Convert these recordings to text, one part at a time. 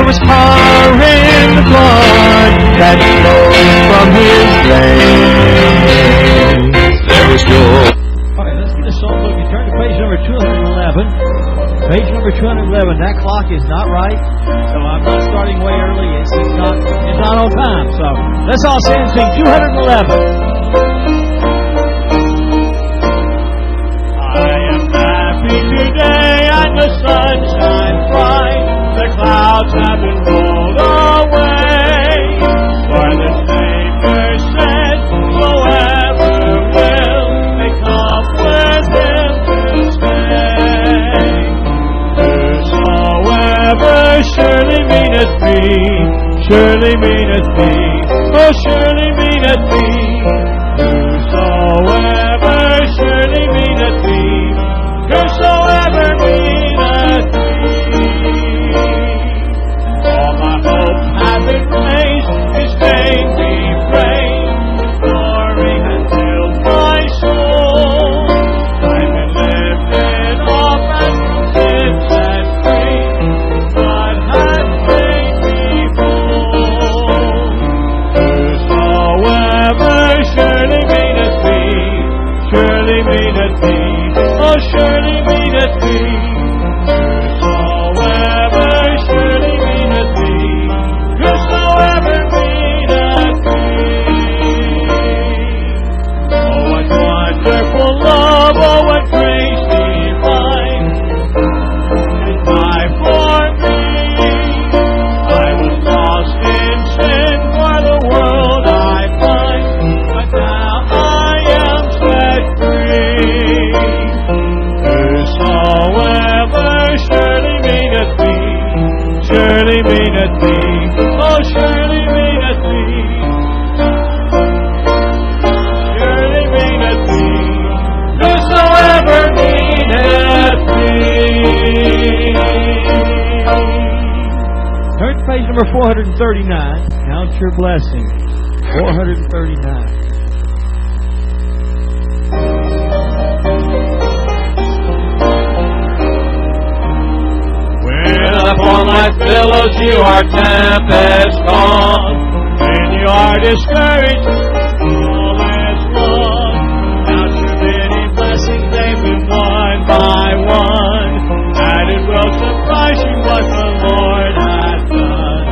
There was power in the blood that flowed from His veins. There was joy. All right, let's get a song book. You turn to page number 211. Page number 211. That clock is not right, so I'm not starting way early. It's not on time. So let's all stand and sing 211. Today and the sun shines bright, the clouds have been rolled away. For the Savior said, whoever will, may come with Him to stay. Whosoever surely meaneth me, surely meaneth me, oh surely meaneth me. Whosoever surely meaneth me, whosoever meaneth me. All my hopes have been raised, His name be praised. Glory has filled my soul. I've been lifted up and from sin set free. God has made me whole. Whosoever surely meaneth me, surely meaneth me, oh surely meaneth me. Whosoever surely meaneth me, whosoever meaneth me. Oh what wonderful love, oh what grace divine is died for me. I was lost in sin, for the world I find, but now I am set free. Whosoever surely meaneth me, surely meaneth me, oh surely meaneth me. Surely meaneth me, whosoever meaneth me. Turn to page number 439. Count your blessings. 439. Upon my pillows you are tempest gone. When you are discouraged, all is lost. Count your many blessings, they've been one by one, and it will surprise you what the Lord has done.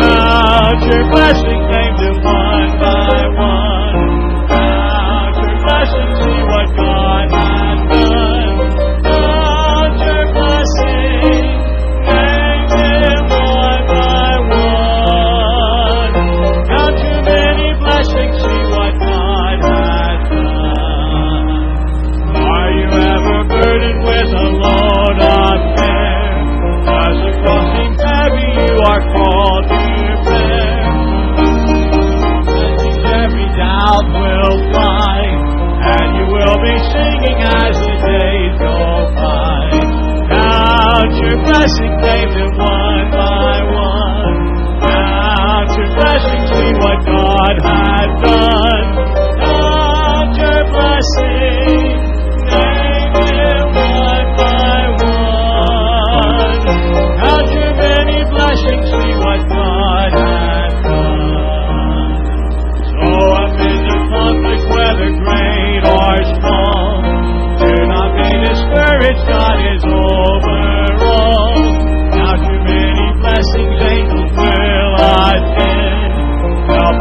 Count your blessings, they've been one by one. Count your blessings, see what God has done. Count your blessings. Blessing David one by one. Count your blessings, see what God had done. Count your blessings, name it one by one. Count your many blessings, see what God had done. So amid the conflict, whether great or small, do not be discouraged, God is over. Angels will attend, help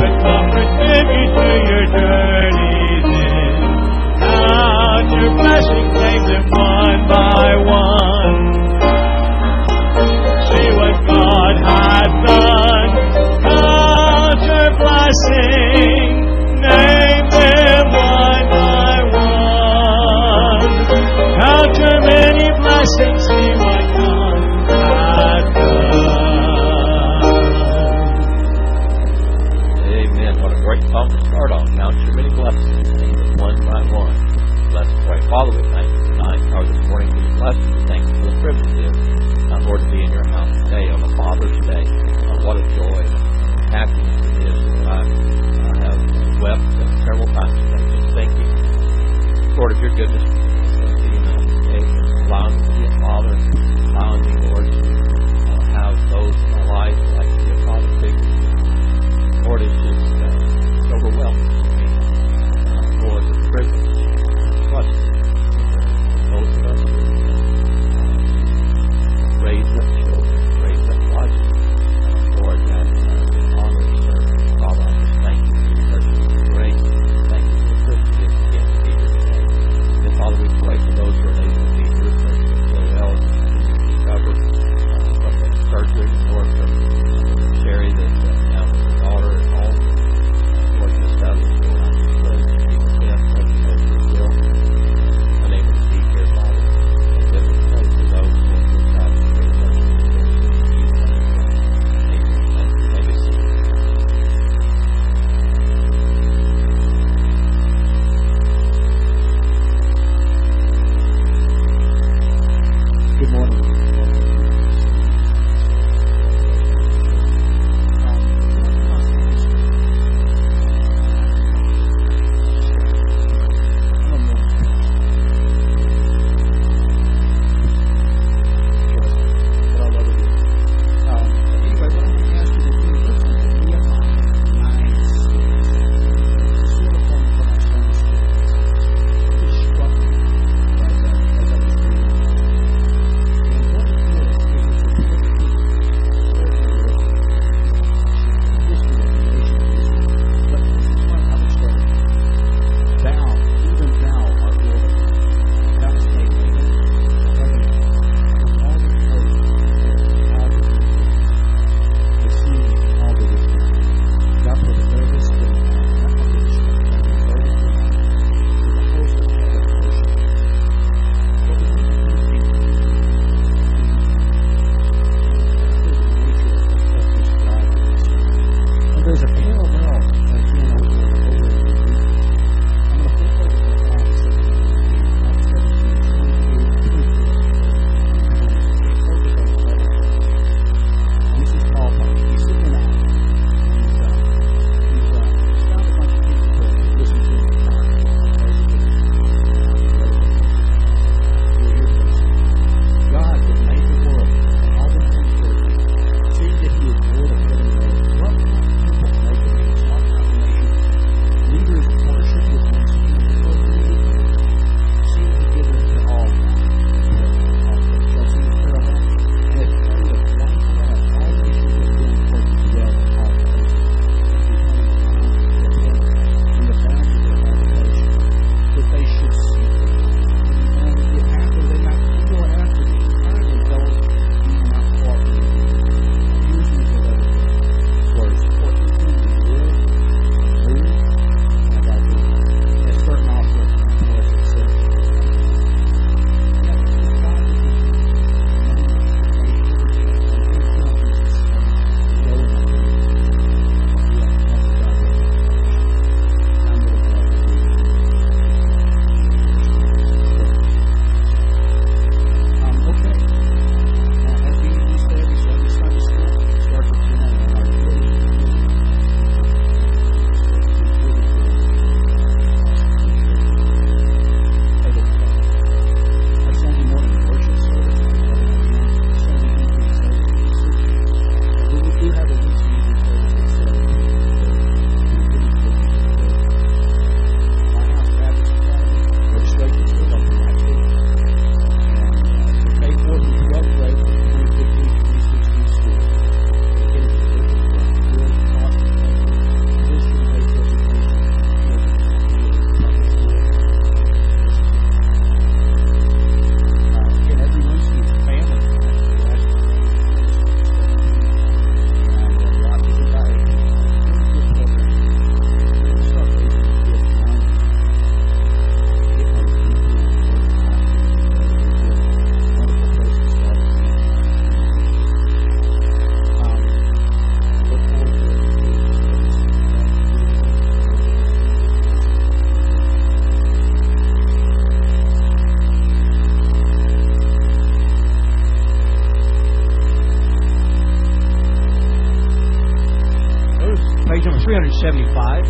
375.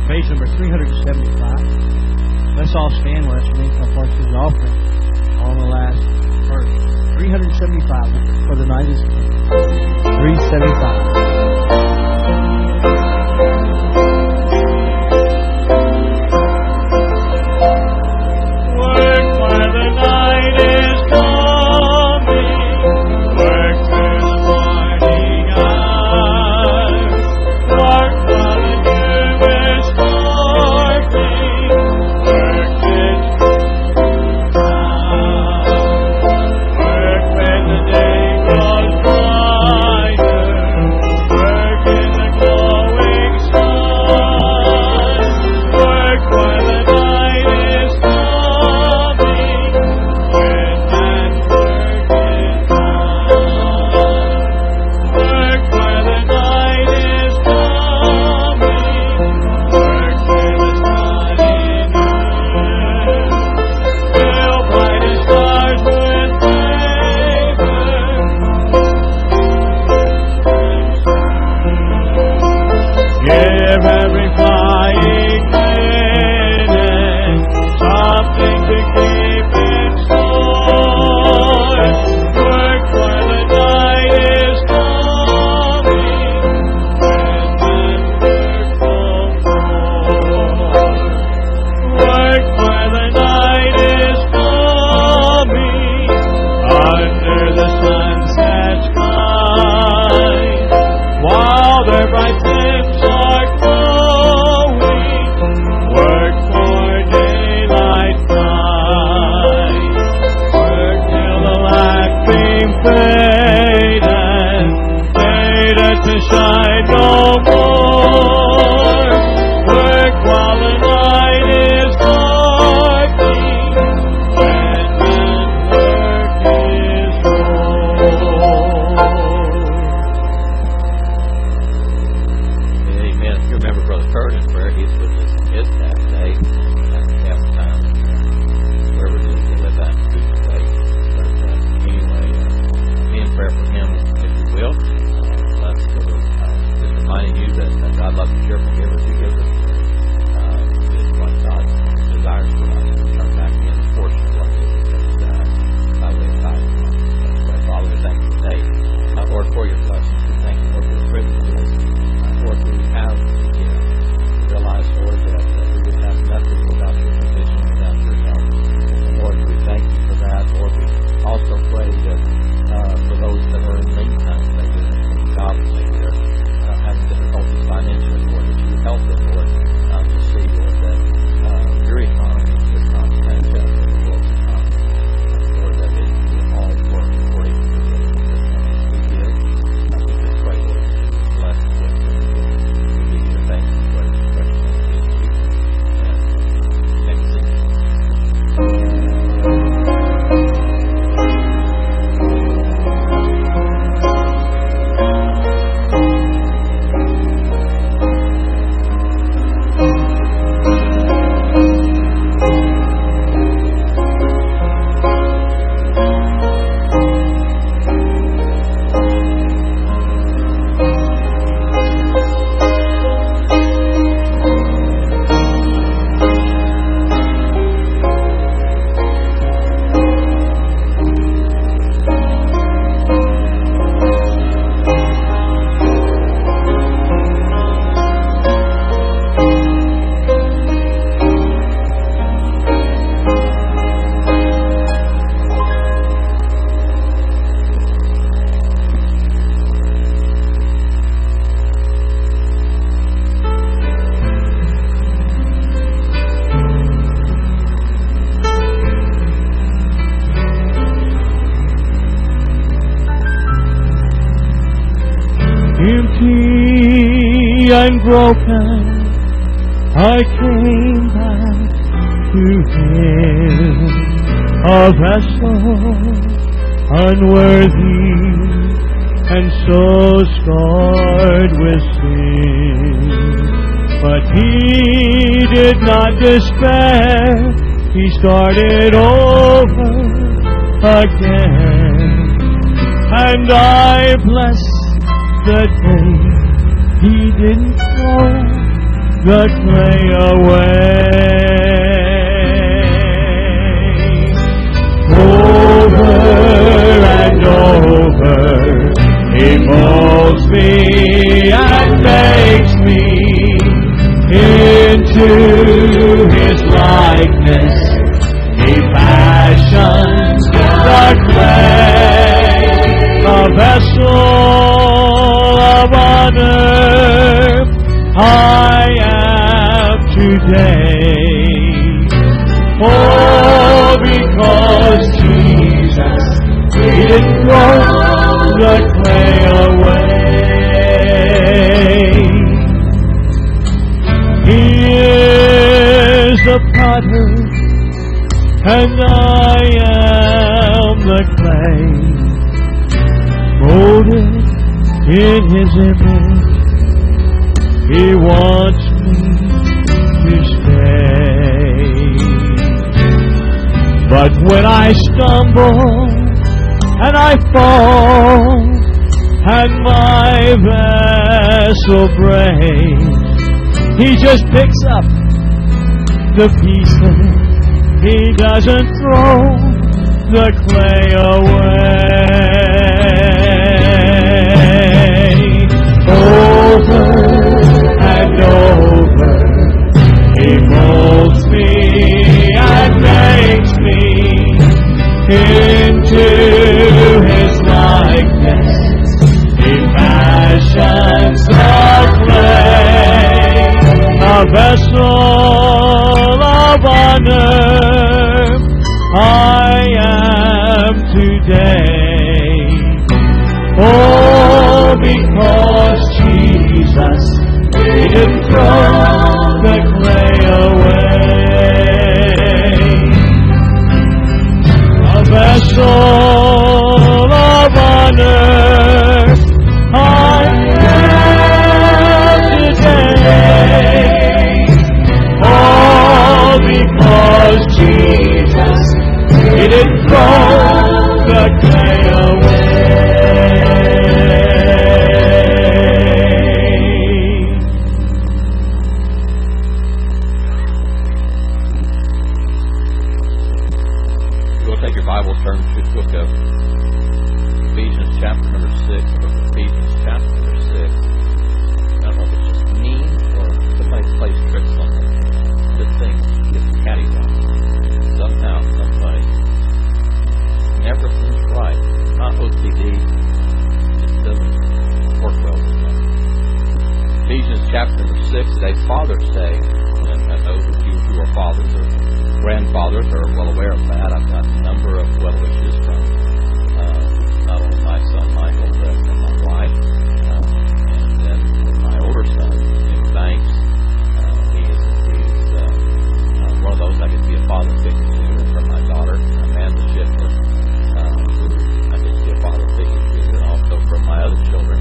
Page number 375. Let's all stand. Let's make our part to the offering on the last verse. 375 for the night is 375. Empty and broken, I came back to Him, a vessel unworthy and so scarred with sin. But He did not despair, He started over again, and I bless the day He didn't throw the clay away. Over and over, He molds me and makes me into His likeness. He fashions the clay, a vessel of honor I am today. Oh, because Jesus, He didn't throw the clay away. He is the potter, and I am the clay, molded in His image. He wants me to stay. But when I stumble and I fall and my vessel breaks, He just picks up the pieces. He doesn't throw the clay away. Over and over, He molds me and makes me into His likeness. He fashions the clay, a vessel of honor I am today. Oh, because Jesus, He didn't throw the clay away. A vessel of honor I am today. All because Jesus, He didn't throw the clay away. You'll take your Bibles, turn to the book of Ephesians chapter number 6. Ephesians chapter number 6. I don't know if it's just me or somebody plays tricks on me. This thing gets cattywampus. Somehow, somebody never seems right. Not OCD. It just doesn't work well with me. Ephesians chapter number 6 today, Father's Day. And I know that you who are fathers or grandfathers are well aware of that. I've got a number of well wishes from not only my son Michael, but from my wife, and then my older son, Jim Banks. He's one of those I get to be a father figure to, and from my daughter, Amanda Schiffler, who I get to be a father figure to, and also from my other children.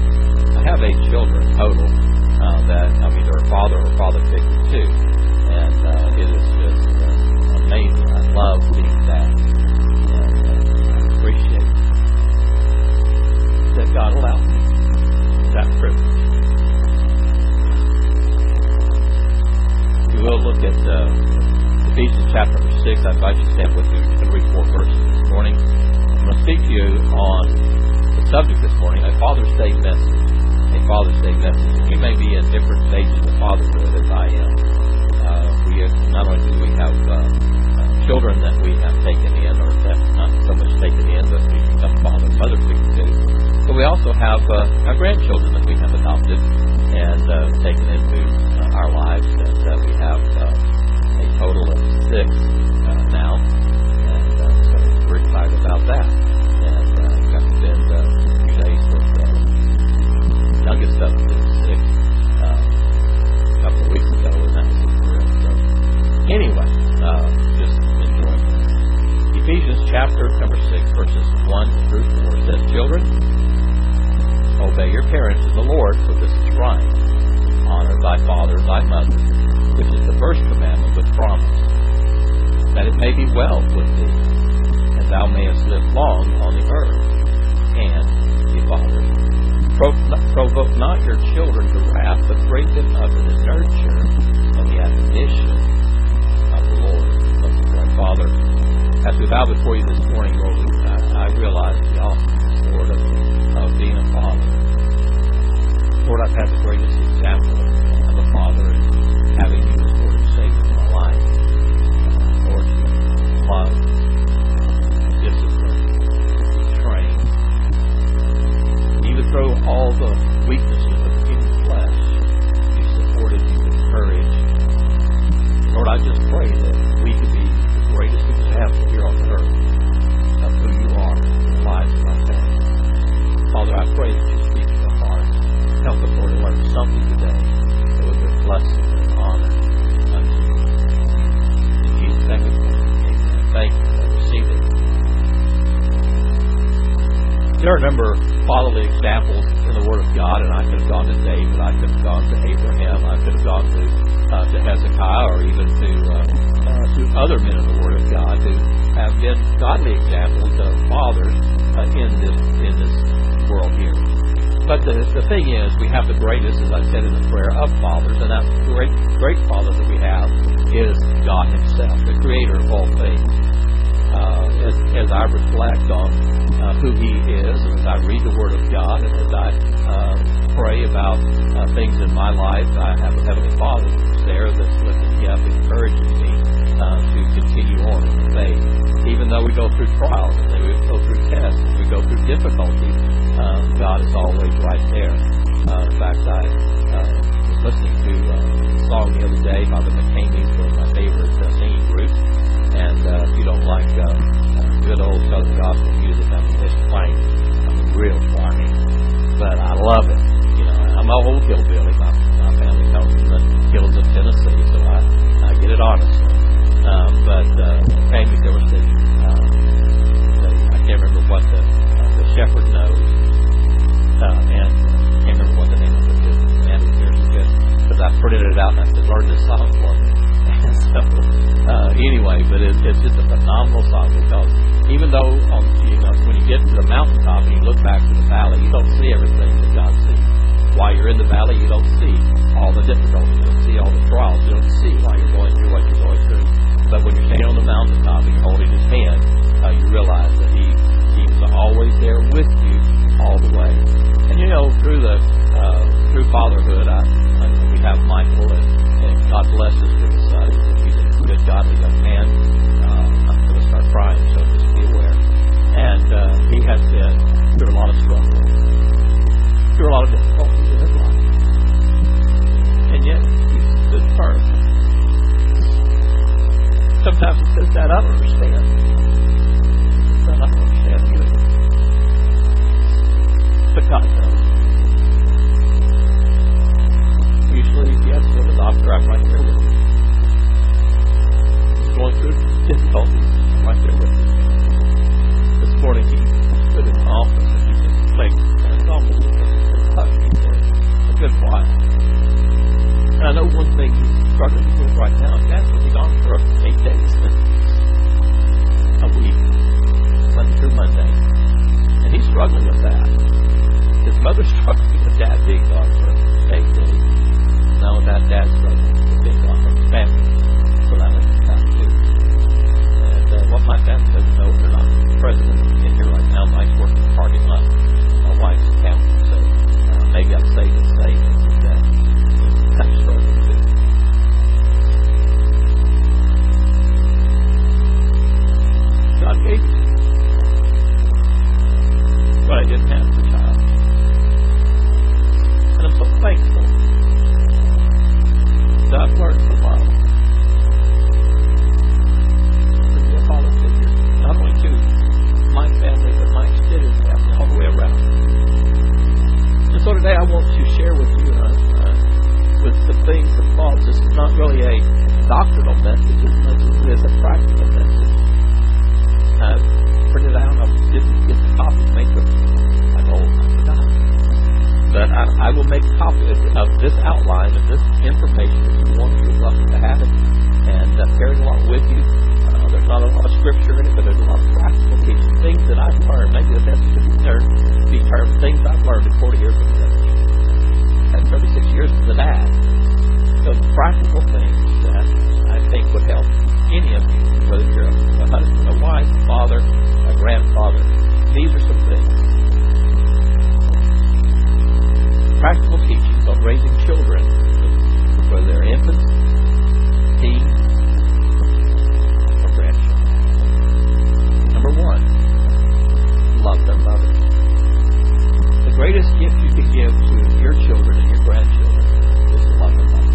I have 8 children total that I'm either a father or father figure to, and it is just amazing. I love being that, and I appreciate that God allowed me that privilege. We will look at Ephesians chapter number 6. I invite you to stand with me. We're going to read 4 verses this morning. I'm going to speak to you on the subject this morning, a Father's Day message. A Father's Day message. You may be in different stages of fatherhood as I am. Not only do we have children that we have taken in, or that's not so much taken in, but we become father and mother figures too. But we also have our grandchildren that we have adopted and taken into our lives, and we have a total of 6 now, and so we're excited about that. And got to spend a few days with the youngest of the 6 a couple of weeks ago, and that was a thrill. So anyway, just enjoying it. Ephesians chapter number 6, verses 1 through 4 says, "Children, obey your parents in the Lord, for this is right. Honor thy father and thy mother, which is the first commandment with promise, that it may be well with thee, and thou mayest live long on the earth. And, ye fathers, provoke provoke not your children to wrath, but bring them up in the nurture of the admonition of the Lord. Let's pray. Father, as we bow before you this morning, Lord, I realize the awesomeness, Lord, of being a father. Lord, I've had the greatest example of a father in having you as Lord and Savior in my life. Lord, love, discipline, train. Even through all the weaknesses of the human flesh, you supported, you encouraged. Lord, I just pray that we could be the greatest example here on earth of who you are in the lives of our family. Father, I pray that you speak to our hearts. Help us, Lord, to learn something today that would be a blessing and honor unto you. In Jesus' name we pray. Amen. Thank you for receiving. There are a number of fatherly examples in the Word of God, and I could have gone to David, I could have gone to Abraham, I could have gone to Hezekiah, or even to other men of the Word of God who have been godly examples of fathers in this world here. But the thing is, we have the greatest, as I said in the prayer, of fathers, and that great father that we have is God Himself, the Creator of all things. As I reflect on who He is, and as I read the Word of God, and as I pray about things in my life, I have a Heavenly Father who's there that's lifting me up, encouraging me to continue on in the faith. Even though we go through trials, and we go through tests, and we go through difficulties, God is always right there. In fact, I was listening to a song the other day by the McCameys, one of my favorite singing groups. And if you don't like good old Southern gospel music, I mean, it's plain. I mean, real farming. But I love it. You know, I'm an old hillbilly. My family comes from the hills of Tennessee, so I get it honestly. But McCameys, there was the I can't remember what the shepherd knows. And I can't remember what the name of it is. Man, here's good. Because I printed it out and I said, learn this song for me. And so, anyway, but it's just a phenomenal song, because even though when you get to the mountaintop and you look back to the valley, you don't see everything that God sees. While you're in the valley, you don't see all the difficulties, you don't see all the trials, you don't see why you're going through what you're going through. But when you're standing on the mountaintop and you're holding His hand, you realize that He was always there with you all the way. And through fatherhood, we have Michael, and God bless us with a son. He's a good, godly young man. I'm going to start crying, so just be aware. And he has been through a lot of struggle, through a lot of difficulties in his life. And yet, he stood firm. Sometimes he says, Dad, I don't understand. Son, I don't understand either. But God knows. Usually, yes, with the doctor, I'm right there with him. He's going through difficulties. I'm right there with him. This morning, he stood in the office and he just played. And it's almost touched me for a good while. And I know one thing he's struggling with right now. Dad's going to be gone for 8 days. A week. Monday through Monday. And he's struggling with that. His mother's struggling with Dad being gone for 8 days. Now that Dad's struggling with being gone from his family for that length of time too. And what my family doesn't know, they're not present in here right now. Mike's working in the parking lot. My wife's accountant, so maybe I'd say this statement that kind of struggling too. God gave it to me. But I didn't have the child. And I'm so thankful that I've learned to love. To be a father figure, not only to my family, but my extended family, all the way around. And so today I want to share with you with some things, some thoughts. This is not really a doctrinal message as much as it is a practical message. I've printed out, I didn't get the copy to make them. I forgot. But I will make a copy of this outline, of this information if you want. You're welcome to have it and carry it along with you. There's not a lot of scripture in it, but there's a lot of practical teaching, things that I've learned. Maybe the message could be termed things I've learned in 40 years of ministry. practical things that I think would help any of you, whether you're a husband, a wife, a father, a grandfather. These are some things. Practical teachings on raising children, whether they're infants, teens, or grandchildren. Number one, love their mother. The greatest gift you can give to your children and your grandchildren is to love their mother.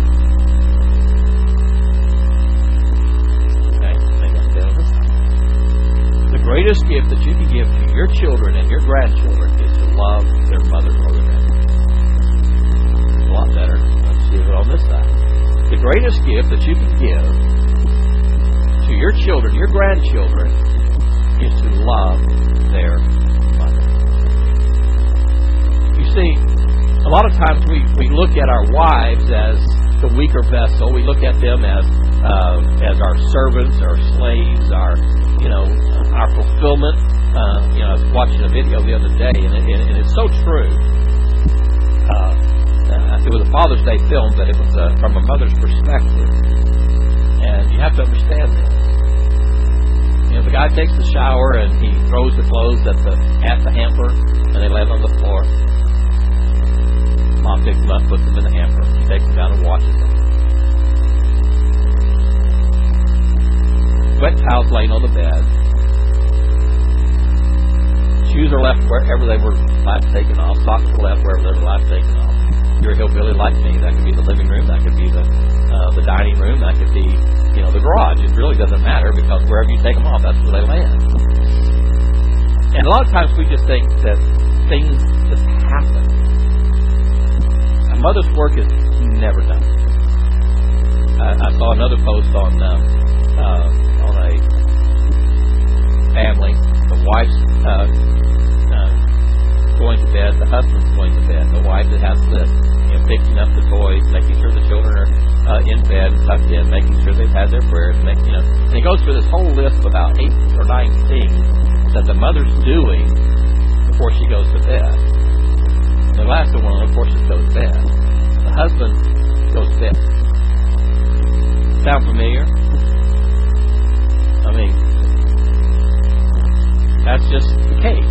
Okay? The greatest gift that you can give to your children and your grandchildren is to love their mother or their father. A lot better. Let's see it on this side. The greatest gift that you can give to your children, your grandchildren, is to love their mother. You see, a lot of times we look at our wives as the weaker vessel. We look at them as our servants, our slaves, our fulfillment. I was watching a video the other day, and it's so true. It was a Father's Day film, but it was from a mother's perspective, and you have to understand this. The guy takes the shower and he throws the clothes at the hamper, and they land on the floor. Mom picks them up, puts them in the hamper. She takes them down and washes them. Wet towels laying on the bed. Shoes are left wherever they were last taken off. Socks are left wherever they were last taken off. You're a hillbilly like me. That could be the living room. That could be the dining room. That could be the garage. It really doesn't matter, because wherever you take them off, that's where they land. And a lot of times we just think that things just happen. A mother's work is never done. I saw another post on a family. The wife's going to bed. The husband's going to bed. The wife that has this, picking up the toys, making sure the children are in bed, tucked in, making sure they've had their prayers, and he goes through this whole list of about 8 or 9 things that the mother's doing before she goes to bed. And the last one, of course, is go to bed. The husband goes to bed. Sound familiar? I mean, that's just the case.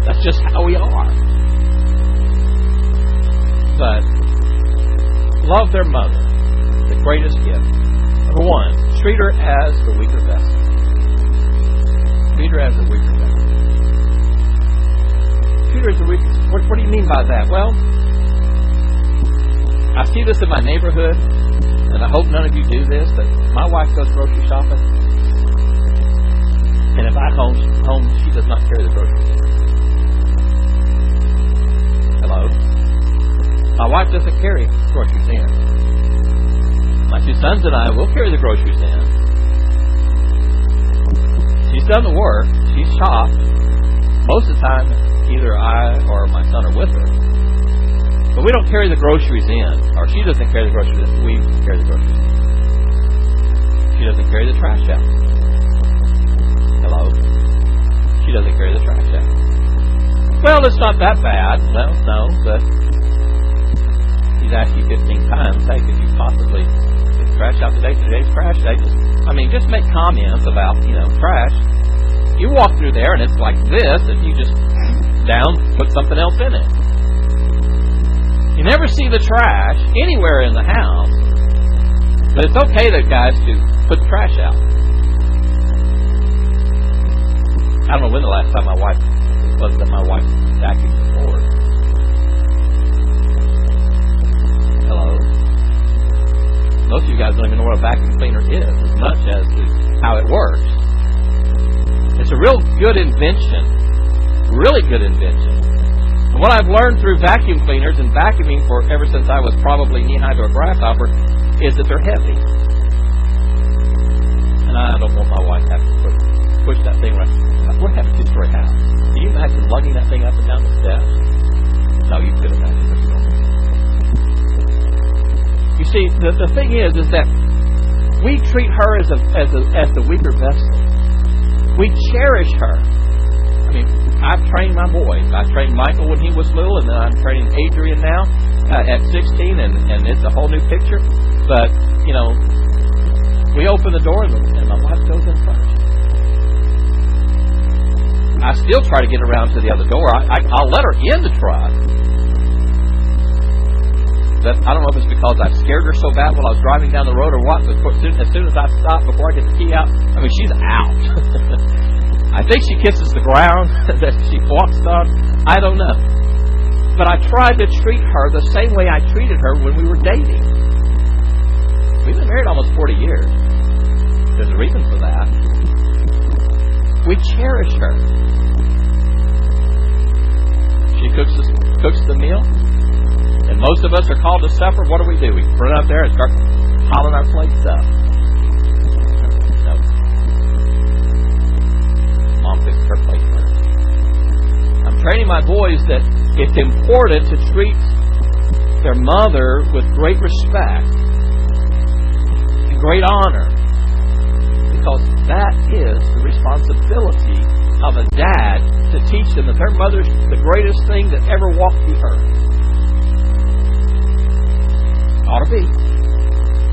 That's just how we are. But love their mother, the greatest gift. Number one, treat her as the weaker vessel. Treat her as the weaker vessel. Treat her as the weaker. What do you mean by that? Well, I see this in my neighborhood, and I hope none of you do this, but my wife goes grocery shopping, and if I'm home, she does not carry the groceries. Hello? My wife doesn't carry groceries in. My 2 sons and I will carry the groceries in. She's done the work. She's shopped. Most of the time, either I or my son are with her. But we don't carry the groceries in. Or she doesn't carry the groceries in. We carry the groceries in. She doesn't carry the trash out. Hello? She doesn't carry the trash out. Well, it's not that bad. Well, no, but he's asked you 15 times, hey, could you possibly get the trash out today? Today's trash day. Just make comments about, trash. You walk through there and it's like this, and you just put something else in it. You never see the trash anywhere in the house. But it's okay, guys, to put the trash out. I don't know when the last time my wife vacuumed the floor. Hello? Most of you guys don't even know what a vacuum cleaner is, as much as how it works. It's a real good invention. Really good invention. And what I've learned through vacuum cleaners and vacuuming for ever since I was probably knee-high to a grasshopper is that they're heavy. And I don't want my wife to have to push that thing right. We're having a 2-story house. Can you imagine lugging that thing up and down the steps? No, you could imagine it. You see, the thing is that we treat her as the weaker vessel. We cherish her. I mean, I've trained my boys. I trained Michael when he was little, and then I'm training Adrian now at 16, and it's a whole new picture. But, you know, we open the door, and my wife goes in first. I still try to get around to the other door. I'll let her in the truck. But I don't know if it's because I scared her so bad while I was driving down the road or what, but as soon as I stop, before I get the key out, I mean, she's out. I think she kisses the ground that she walks on. I don't know. But I tried to treat her the same way I treated her when we were dating. We've been married almost 40 years. There's a reason for that. We cherish her. She cooks the meal. And most of us are called to supper. What do? We run out there and start piling our plates up. No. Mom fixes her plate first. I'm training my boys that it's important to treat their mother with great respect and great honor, because that is the responsibility of a dad, to teach them that their mother's the greatest thing that ever walked the earth. Ought to be.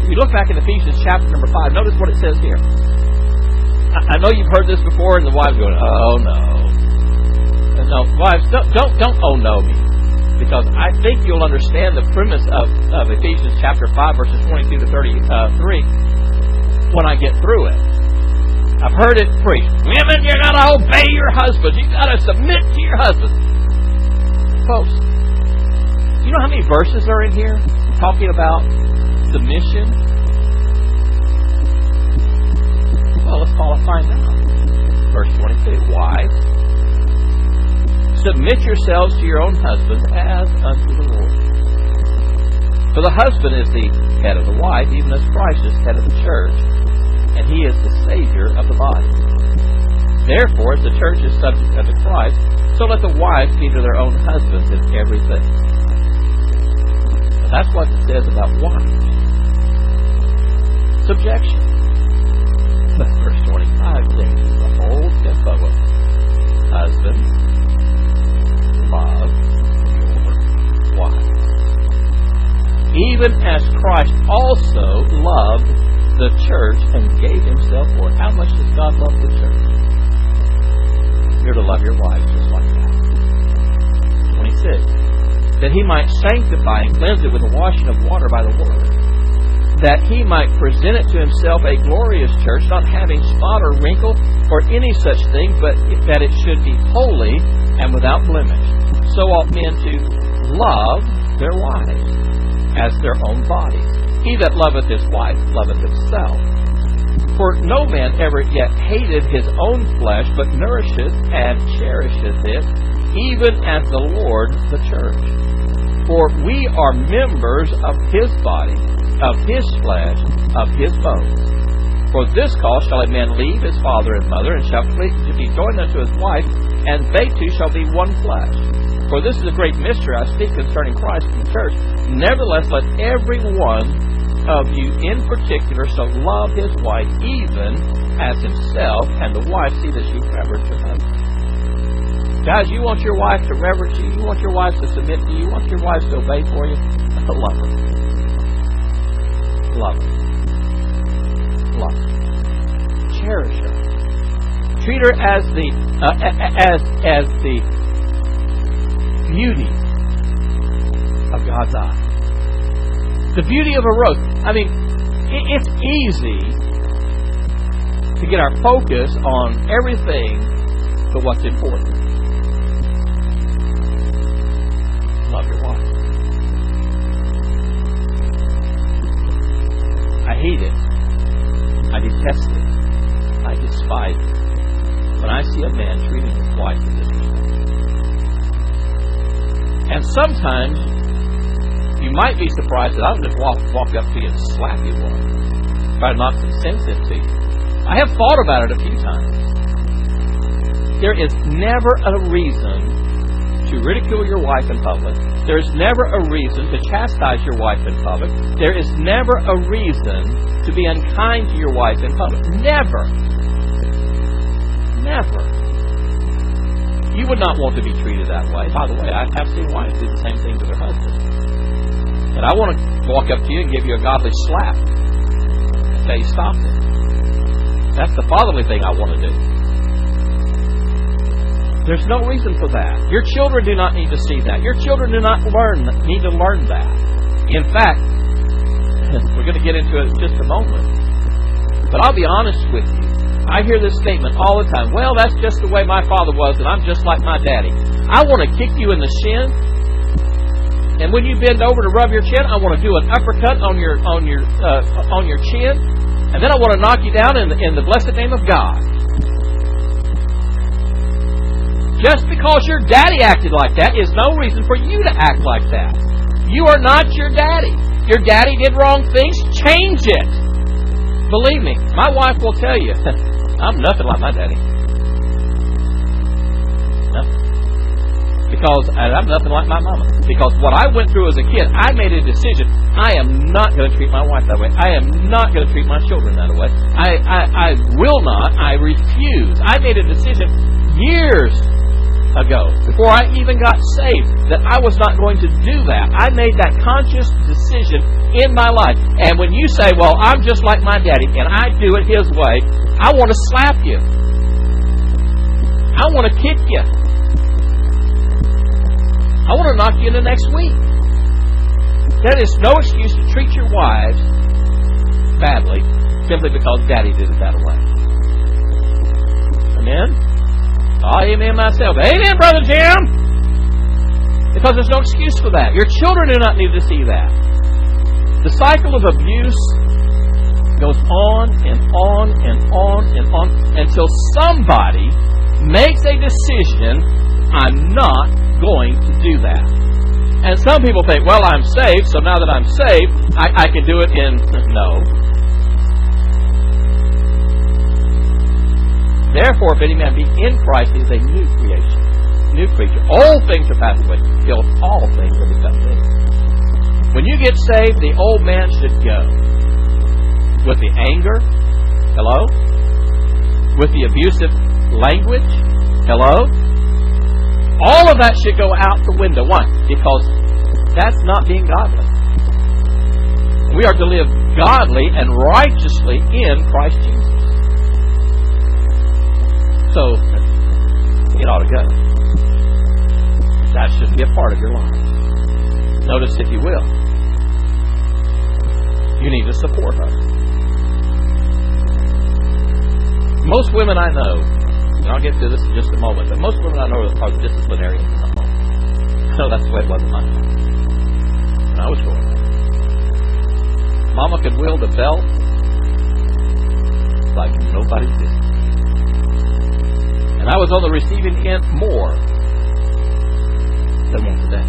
If you look back in Ephesians chapter number 5, notice what it says here. I know you've heard this before, and the wives going, "Oh no." No, wives, don't oh no me, because I think you'll understand the premise of Ephesians chapter 5 verses 22 to 33 when I get through it. I've heard it preached. Women, you got to obey your husbands. You got to submit to your husbands. Folks, do you know how many verses are in here talking about submission? Well, let's find out. Verse 22. Wives, submit yourselves to your own husbands as unto the Lord. For the husband is the head of the wife, even as Christ is head of the church, and he is the Savior of the body. Therefore, as the church is subject unto Christ, so let the wives be to their own husbands in everything. And that's what it says about wives. Subjection. But verse 25 changes the whole tempo of husbands, love your wives. Even as Christ also loved the church and gave himself for it. How much does God love the church? You're to love your wives just like that. 26. That he might sanctify and cleanse it with the washing of water by the word. That he might present it to himself a glorious church, not having spot or wrinkle or any such thing, but that it should be holy and without blemish. So ought men to love their wives as their own bodies. He that loveth his wife loveth himself. For no man ever yet hated his own flesh, but nourisheth and cherisheth it, even as the Lord the church. For we are members of his body, of his flesh, of his bones. For this cause shall a man leave his father and mother, and shall be joined unto his wife, and they two shall be one flesh. For this is a great mystery, I speak concerning Christ and the church. Nevertheless, let every one of you in particular so love his wife even as himself, and the wife see that she reverence her husband. Guys, you want your wife to reverence you? You want your wife to submit to you? You want your wife to obey for you? Love her. Love her. Love her. Cherish her. Treat her as the beauty of God's eye. The beauty of a rose. I mean, it's easy to get our focus on everything but what's important. Love your wife. I hate it. I detest it. I despise it when I see a man treating his wife with disrespect. And sometimes you might be surprised that I would just walk up to you and slap you one. Try to knock some sense into you. I have thought about it a few times. There is never a reason to ridicule your wife in public. There is never a reason to chastise your wife in public. There is never a reason to be unkind to your wife in public. Never. Never. You would not want to be treated that way. By the way, I have seen wives do the same thing to their husbands. And I want to walk up to you and give you a godly slap and tell you, stop it. That's the fatherly thing I want to do. There's no reason for that. Your children do not need to see that. Your children do not need to learn that. In fact, we're going to get into it in just a moment. But I'll be honest with you. I hear this statement all the time. Well, that's just the way my father was, and I'm just like my daddy. I want to kick you in the shin, and when you bend over to rub your chin, I want to do an uppercut on your chin, and then I want to knock you down in the blessed name of God. Just because your daddy acted like that is no reason for you to act like that. You are not your daddy. Your daddy did wrong things. Change it. Believe me, my wife will tell you, I'm nothing like my daddy. No. Because I'm nothing like my mama. Because what I went through as a kid, I made a decision. I am not going to treat my wife that way. I am not going to treat my children that way. I will not. I refuse. I made a decision years ago, before I even got saved, that I was not going to do that. I made that conscious decision in my life. And when you say, well, I'm just like my daddy, and I do it his way, I want to slap you. I want to kick you. I want to knock you in the next week. That is no excuse to treat your wives badly simply because daddy did it that way. Amen? Oh, amen myself. Amen, Brother Jim! Because there's no excuse for that. Your children do not need to see that. The cycle of abuse goes on and on and on and on until somebody makes a decision, I'm not going to do that. And some people think, well, I'm saved, so now that I'm saved, I can do it in... No. Therefore, if any man be in Christ, he is a new creation, new creature. All things are passed away. Behold, all things are become new. When you get saved, the old man should go. With the anger, hello? With the abusive language, hello? All of that should go out the window. Why? Because that's not being godly. We are to live godly and righteously in Christ Jesus. So, it ought to go. That should be a part of your life. Notice, if you will, you need to support her. Most women I know, and I'll get to this in just a moment, but most women I know are disciplinarians in the home. So that's the way it was in my time. When I was growing up. Mama could wield a belt like nobody's business. And I was on the receiving end more than one today.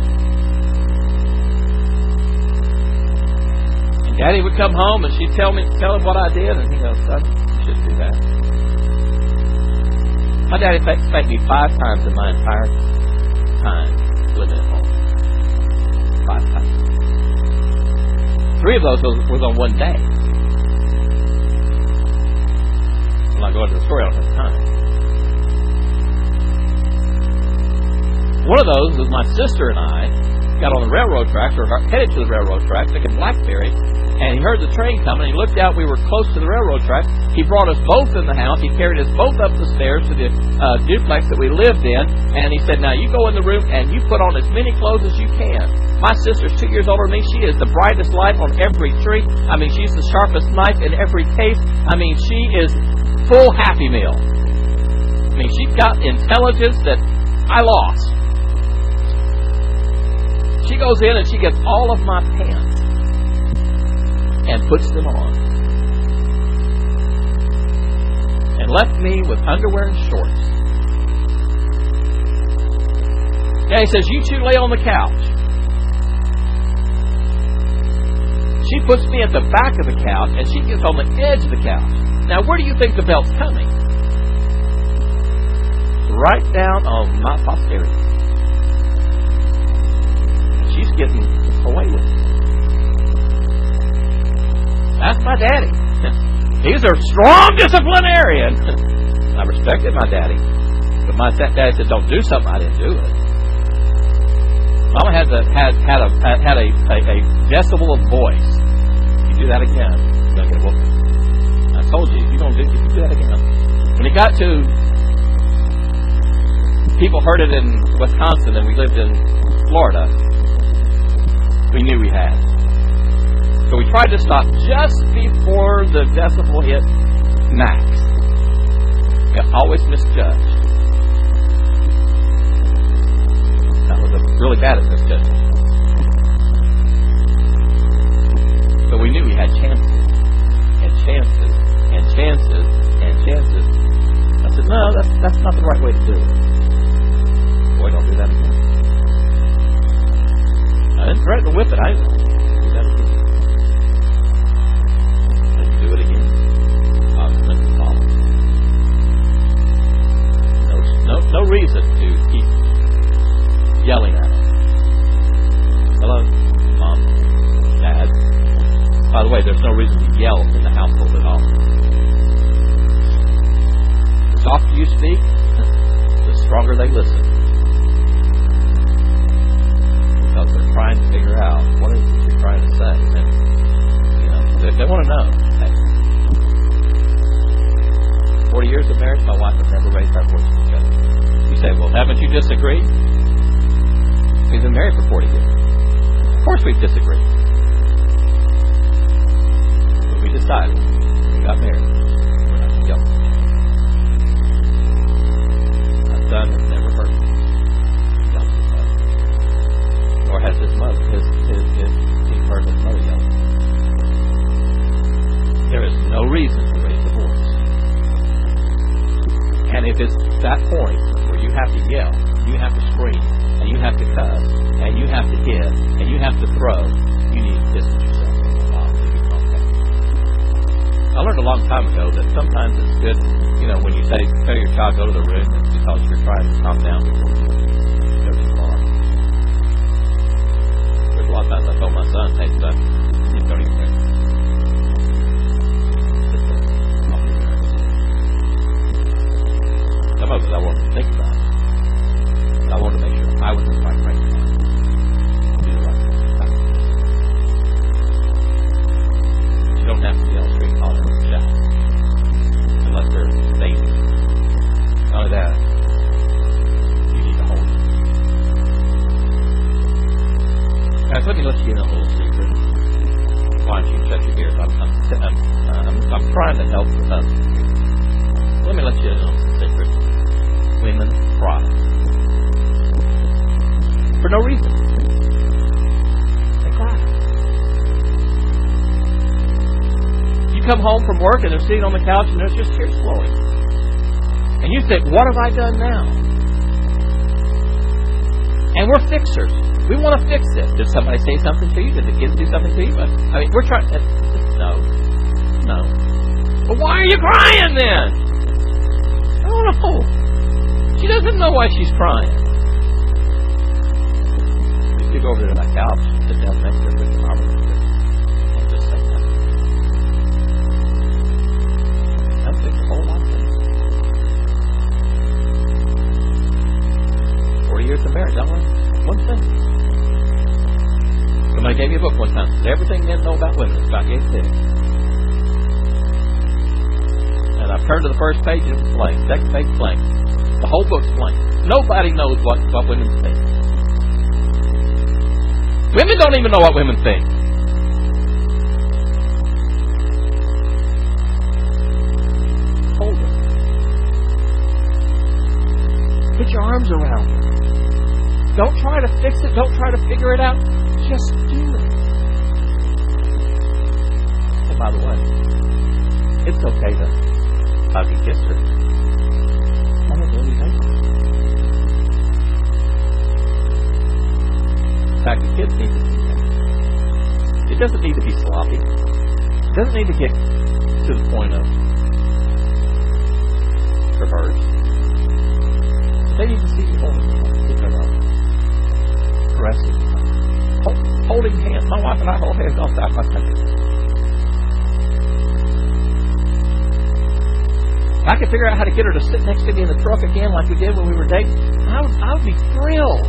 And Daddy would come home and she'd tell him what I did, and he goes, son, you shouldn't do that. My daddy spanked me 5 times in my entire time living at home. 5 times. 3 of those was on one day. I'm not going to the story, I don't have time. One of those was my sister and I got on the railroad tracks, or headed to the railroad tracks, thinking Blackberry, and he heard the train coming, and he looked out, we were close to the railroad tracks. He brought us both in the house, he carried us both up the stairs to the duplex that we lived in, and he said, now you go in the room and you put on as many clothes as you can. My sister's 2 years older than me. She is the brightest light on every tree. I mean, she's the sharpest knife in every case. I mean, she is full Happy Meal. I mean, she's got intelligence that I lost. She goes in and she gets all of my pants and puts them on. And left me with underwear and shorts. Daddy says, you two lay on the couch. She puts me at the back of the couch and she gets on the edge of the couch. Now, where do you think the belt's coming? Right down on my posterior. She's getting away with it. That's my daddy. He's a strong disciplinarian. I respected my daddy. But my dad said, "Don't do something." I didn't do it. Mama had a decibel of voice. You do that again, you're gonna get a whooping. I told you, if you do that again. When it got to people heard it in Wisconsin and we lived in Florida, we knew we had. So we tried to stop just before the decibel hit max. Yeah, always misjudged. I was really bad at misjudging. But we knew we had chances, and chances, and chances, and chances. I said, no, that's not the right way to do it. Boy, don't do that again. I didn't threaten to whip it. I didn't do that again. And you do it again. Consequences follow. No reason to keep yelling at them. Hello, Mom, Dad. By the way, there's no reason to yell in the household at all. The softer you speak, the stronger they listen. Because they're trying to figure out what it is you're trying to say. And, if they want to know. Hey, 40 years of marriage, my wife has never raised our voice to each other. You say, well, haven't you disagreed? We've been married for 40 years. Of course we've disagreed. But we decided, when we got married, we're not going to yell. My son has never heard me yell at his mother. Nor has his mother, he heard his mother yell. There is no reason to raise the voice. And if it's that point where you have to yell, you have to scream, and you have to cuss, and you have to hit, and you have to throw, you need to distance yourself from the law. I learned a long time ago that sometimes it's good, when you tell your child go to the room, it's because you're trying to calm down before you go too far. There's a lot of times I told my son, hey son, just don't even think. Some of it I wanted to think about it. But I wanted to make sure I was in the right frame of mind. Do the right thing. You don't have to yell, scream, holler, and shout. Unless they're babies. Not only that, you need to hold it. Guys, let me let you in a little secret. Why don't you shut your ears? I'm trying to help the husband here. Let me let you in a little secret. Women cry. For no reason. They cry. You come home from work and they're sitting on the couch and there's just tears flowing. And you think, what have I done now? And we're fixers. We want to fix it. Did somebody say something to you? Did the kids do something to you? We're trying to... No. Well, why are you crying then? I don't know. She doesn't know why she's crying. You go over to that couch, sit down next to her, put your arm around her, and just say that. That takes a whole lot of things. 40 years of marriage, that one thing. Somebody gave me a book one time. Says everything men know about women is about getting big. And I've turned to the first page and it's blank. Second page blank. The whole book's blank. Nobody knows what women think. Women don't even know what women think. Hold her. Put your arms around her. Don't try to fix it. Don't try to figure it out. Just do it. And by the way, it's okay to hug and kiss her. In fact, the kids need to see that. It doesn't need to be sloppy. It doesn't need to get to the point of perverse. They need to see you holding each other up. Caressing. Holding hands. My wife and I hold hands all side by side. If I could figure out how to get her to sit next to me in the truck again like we did when we were dating, I would be thrilled.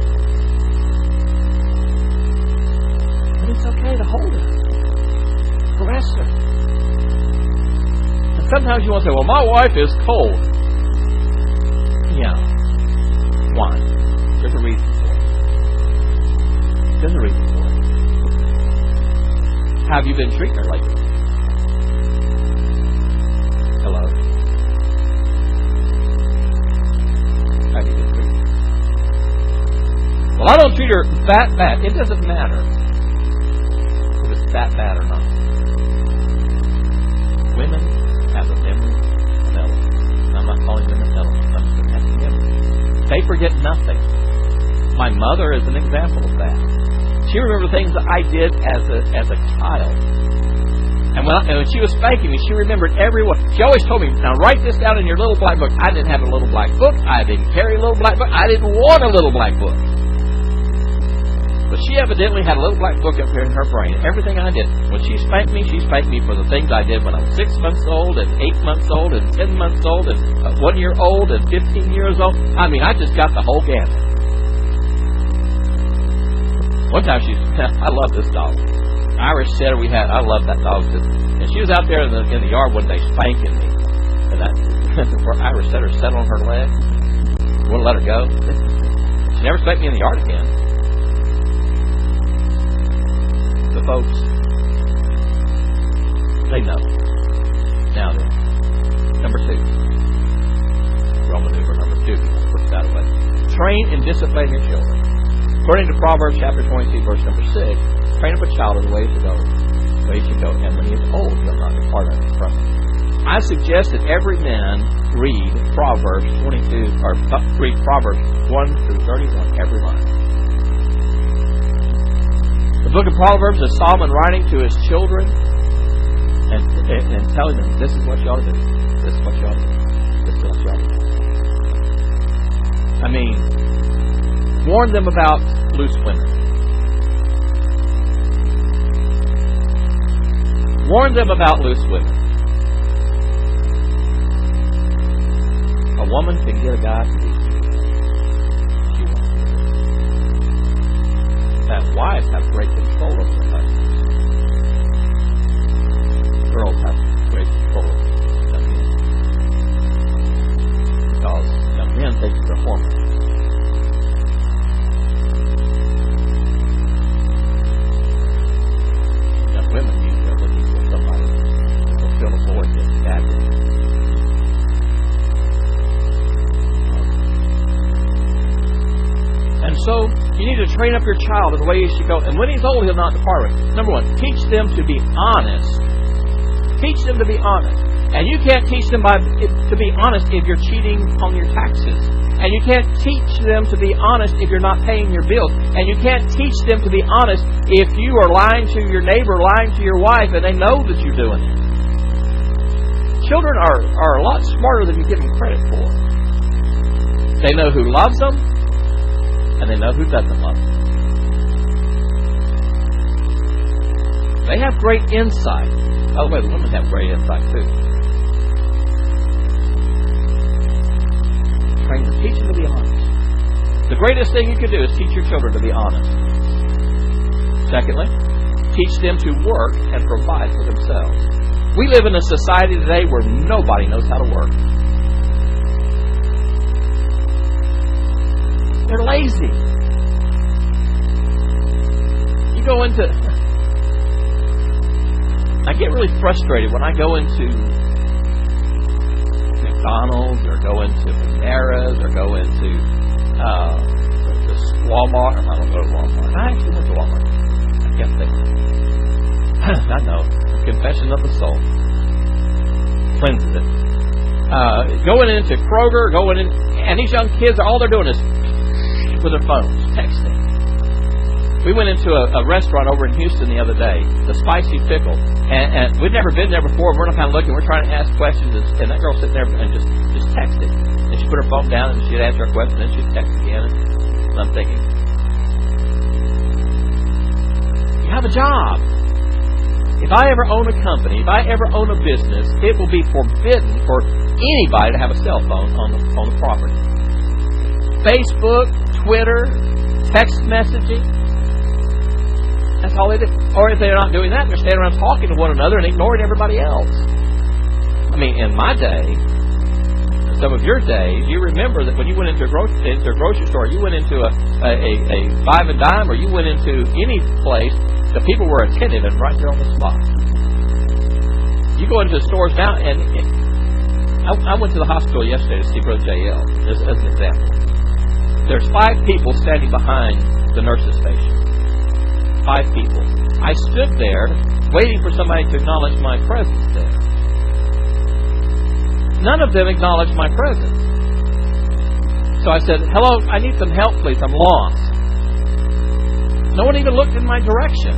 But it's okay to hold her. Caress her. And sometimes you want to say, well, my wife is cold. Yeah. Why? There's a reason for it. There's a reason for it. How have you been treating her lately? Hello? How have you been treating her? Well, I don't treat her that bad. It doesn't matter if it's that bad or not. Women have a memory of elephants. I'm not calling women elephants. I'm just going to have a memory. They forget nothing. My mother is an example of that. She remembered things that I did as a child. And when she was spanking me, she remembered every one. She always told me, now write this down in your little black book. I didn't have a little black book. I didn't carry a little black book. I didn't want a little black book. But she evidently had a little black book up here in her brain. Everything I did. When she spanked me for the things I did when I was 6 months old, and 8 months old, and 10 months old, and 1 year old, and 15 years old. I mean, I just got the whole gamut. One time I love this dog. Irish setter we had. I love that dog. And she was out there in the yard one day spanking me. And where Irish setter sat on her leg. Wouldn't let her go. She never spanked me in the yard again. The folks, they know. Now then, number 2. Roman numeral number 2. Put that away. Train and discipline your children. According to Proverbs chapter 22, verse number 6, train up a child in the way to go, and when he is old, he'll not depart from it. I suggest that every man read Proverbs 22, or read Proverbs 1 through 31 every month. The book of Proverbs is Solomon writing to his children and telling them, this is what you ought to do. This is what you ought to do. This is what you ought to do. I mean, warn them about loose women. Warn them about loose women. A woman can get a guy to be she wants to do. That wives have great control over their husbands. Girls have great control over them. Because young men think they're hormones. Women usually are looking for somebody to fulfill a void that God did. And so you need to train up your child in the way he should go. And when he's old, he'll not depart from it. Number 1, teach them to be honest. Teach them to be honest. And you can't teach them to be honest if you're cheating on your taxes. And you can't teach them to be honest if you're not paying your bills. And you can't teach them to be honest if you are lying to your neighbor, lying to your wife, and they know that you're doing it. Children are a lot smarter than you give them credit for. They know who loves them, and they know who doesn't love them. They have great insight. Oh, wait, the women have great insight too. Train them, teach them to be honest. The greatest thing you can do is teach your children to be honest. Secondly, teach them to work and provide for themselves. We live in a society today where nobody knows how to work. They're lazy. You go into... I get really frustrated when I go into McDonald's or go into Panera's or go into Walmart. I don't go to Walmart. I actually went to Walmart. I can't think. I know. Confession of the soul. Cleanses it. Going into Kroger, and these young kids, all they're doing is with their phones, texting. We went into a restaurant over in Houston the other day, the Spicy Pickle, and we'd never been there before. We're not kind of looking. We're trying to ask questions, and that girl sitting there and just texted. And she put her phone down, and she'd answer a question, and she'd text again. And I'm thinking, you have a job. If I ever own a company, if I ever own a business, it will be forbidden for anybody to have a cell phone on the property. Facebook, Twitter, text messaging. That's all they do. Or if they're not doing that, they're standing around talking to one another and ignoring everybody else. I mean, in my day, some of your days, you remember that when you went into a grocery store, you went into a five and dime, or you went into any place, the people were attentive and right there on the spot. You go into stores now, and I went to the hospital yesterday to see Brother J.L. as an example. There's 5 people standing behind the nurse's station. 5 people. I stood there waiting for somebody to acknowledge my presence there. None of them acknowledged my presence. So I said, "Hello, I need some help, please. I'm lost." No one even looked in my direction.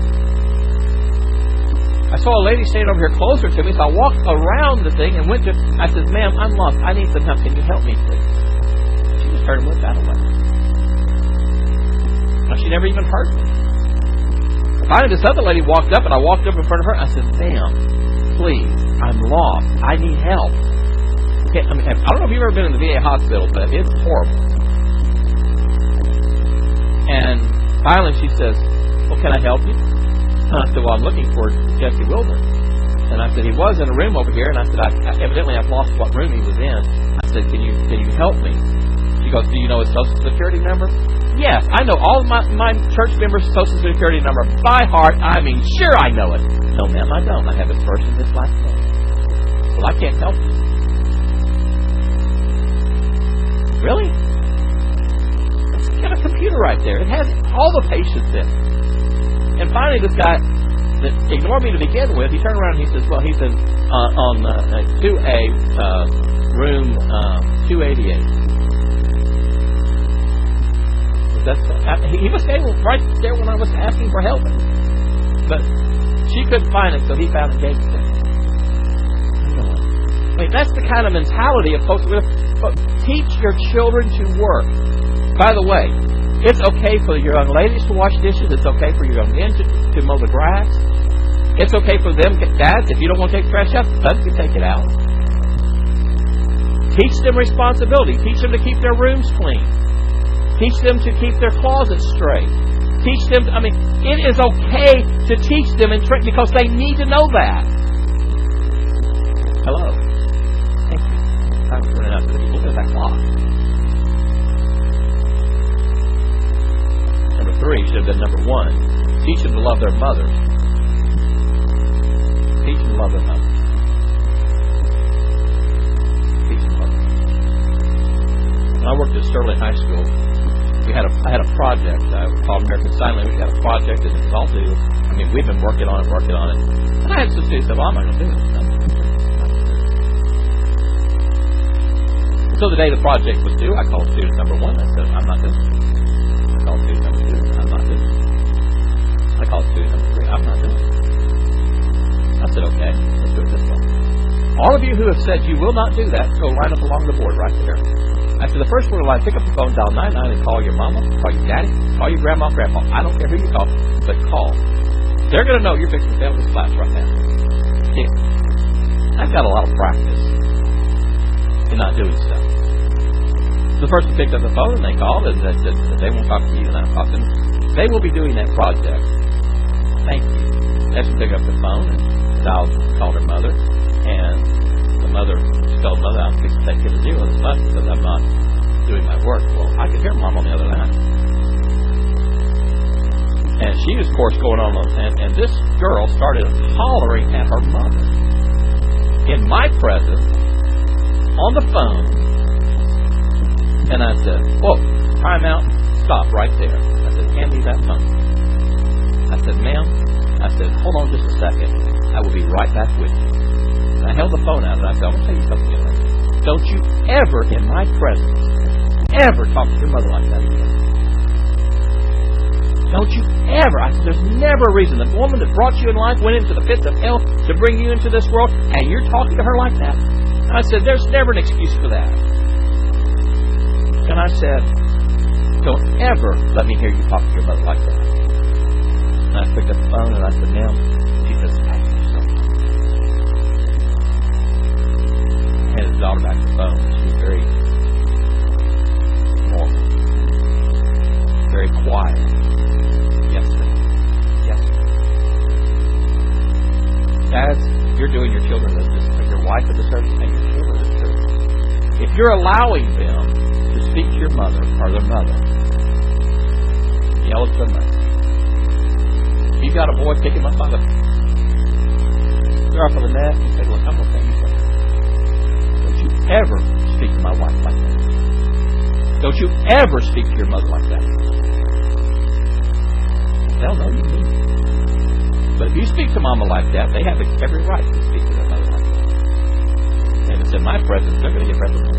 I saw a lady standing over here closer to me, so I walked around the thing and went to... I said, "Ma'am, I'm lost. I need some help. Can you help me, please?" She just turned and went that way. Now, she never even heard me. Finally, this other lady walked up, and I walked up in front of her. I said, "Ma'am, please, I'm lost. I need help." Okay, I don't know if you've ever been in the VA hospital, but it's horrible. And finally, she says, "Well, can I help you?" And I said, "Well, I'm looking for Jesse Wilburn." And I said, "He was in a room over here." And I said, evidently I've lost what room he was in. I said, Can you help me?" She goes, "Do you know his Social Security number?" "Yes, I know all of my church members' Social Security number by heart. I mean, sure I know it." "No, ma'am, I don't. I have his first and his last name." "Well, I can't help you." "Really?" It's got a computer right there. It has all the patients in it. And finally, this guy that ignored me to begin with, he turned around and he says, "Well, he's in on 2A, room 288. He was staying right there when I was asking for help. But she couldn't find it, so he found it and gave it to me. I mean, that's the kind of mentality of folks. Teach your children to work. By the way, it's okay for your young ladies to wash dishes. It's okay for your young men to mow the grass. It's okay for them, dads, if you don't want to take the trash out, sons can take it out. Teach them responsibility. Teach them to keep their rooms clean. Teach them to keep their closets straight. Teach them, it is okay to teach them because they need to know that. Hello. Thank you. I'm running out of the people. Look at that clock. Number 3 should have been number 1. Teach them to love their mothers. Teach them to love their mothers. Teach them to love them. When I worked at Sterling High School, I had a project called American Sign Language. We had a project, and it was all due. We've been working on it. And I had some students say, "Well, I'm not going to do it." So the day the project was due, I called student number 1. I said, "I'm not doing it." I called student number 2. "I'm not doing it." I called student number 3. "I'm not doing it." I said, "Okay, let's do it this way. All of you who have said you will not do that, go right up along the board right there." I said, "The first one in line, pick up the phone, dial 99 and call your mama, call your daddy, call your grandma, grandpa. I don't care who you call, but call. They're going to know you're fixing to fail this class right now." Yeah. I've got a lot of practice in not doing stuff. The person picked up the phone and they called and they said that they won't talk to you and I'll talk to them. They will be doing that project. Thank you. They should pick up the phone and called her mother, and the mother told Mother, "I'm fixing to take you to deal with this bus because I'm not doing my work." Well, I could hear Mom on the other line. And she was, of course, going on, and this girl started hollering at her mother in my presence on the phone. And I said, "Whoa, time out, stop right there." I said, "Hand me that phone." I said, "Ma'am," I said, "hold on just a second. I will be right back with you." I held the phone out and I said, "I'm going to tell you something, young lady. Don't you ever, in my presence, ever talk to your mother like that again. Don't you ever." I said, "There's never a reason. The woman that brought you in life went into the pits of hell to bring you into this world, and you're talking to her like that?" I said, "There's never an excuse for that." And I said, "Don't ever let me hear you talk to your mother like that." And I picked up the phone and I said, "Ma'am," she says, daughter back to the phone. She was very normal, very quiet. Yes, sir. Yes, sir. Dads, you're doing your children your wife a disservice and your children a disservice. If you're allowing them to speak to your mother or their mother, yell at their mother. If you've got a boy, pick him up by the off of the neck and say, look, I'm going to tell you something. Don't you ever speak to my wife like that. Don't you ever speak to your mother like that. They'll know you mean it. But if you speak to mama like that, they have every right to speak to their mother like that. And it's in my presence, they're going to get reprimanded.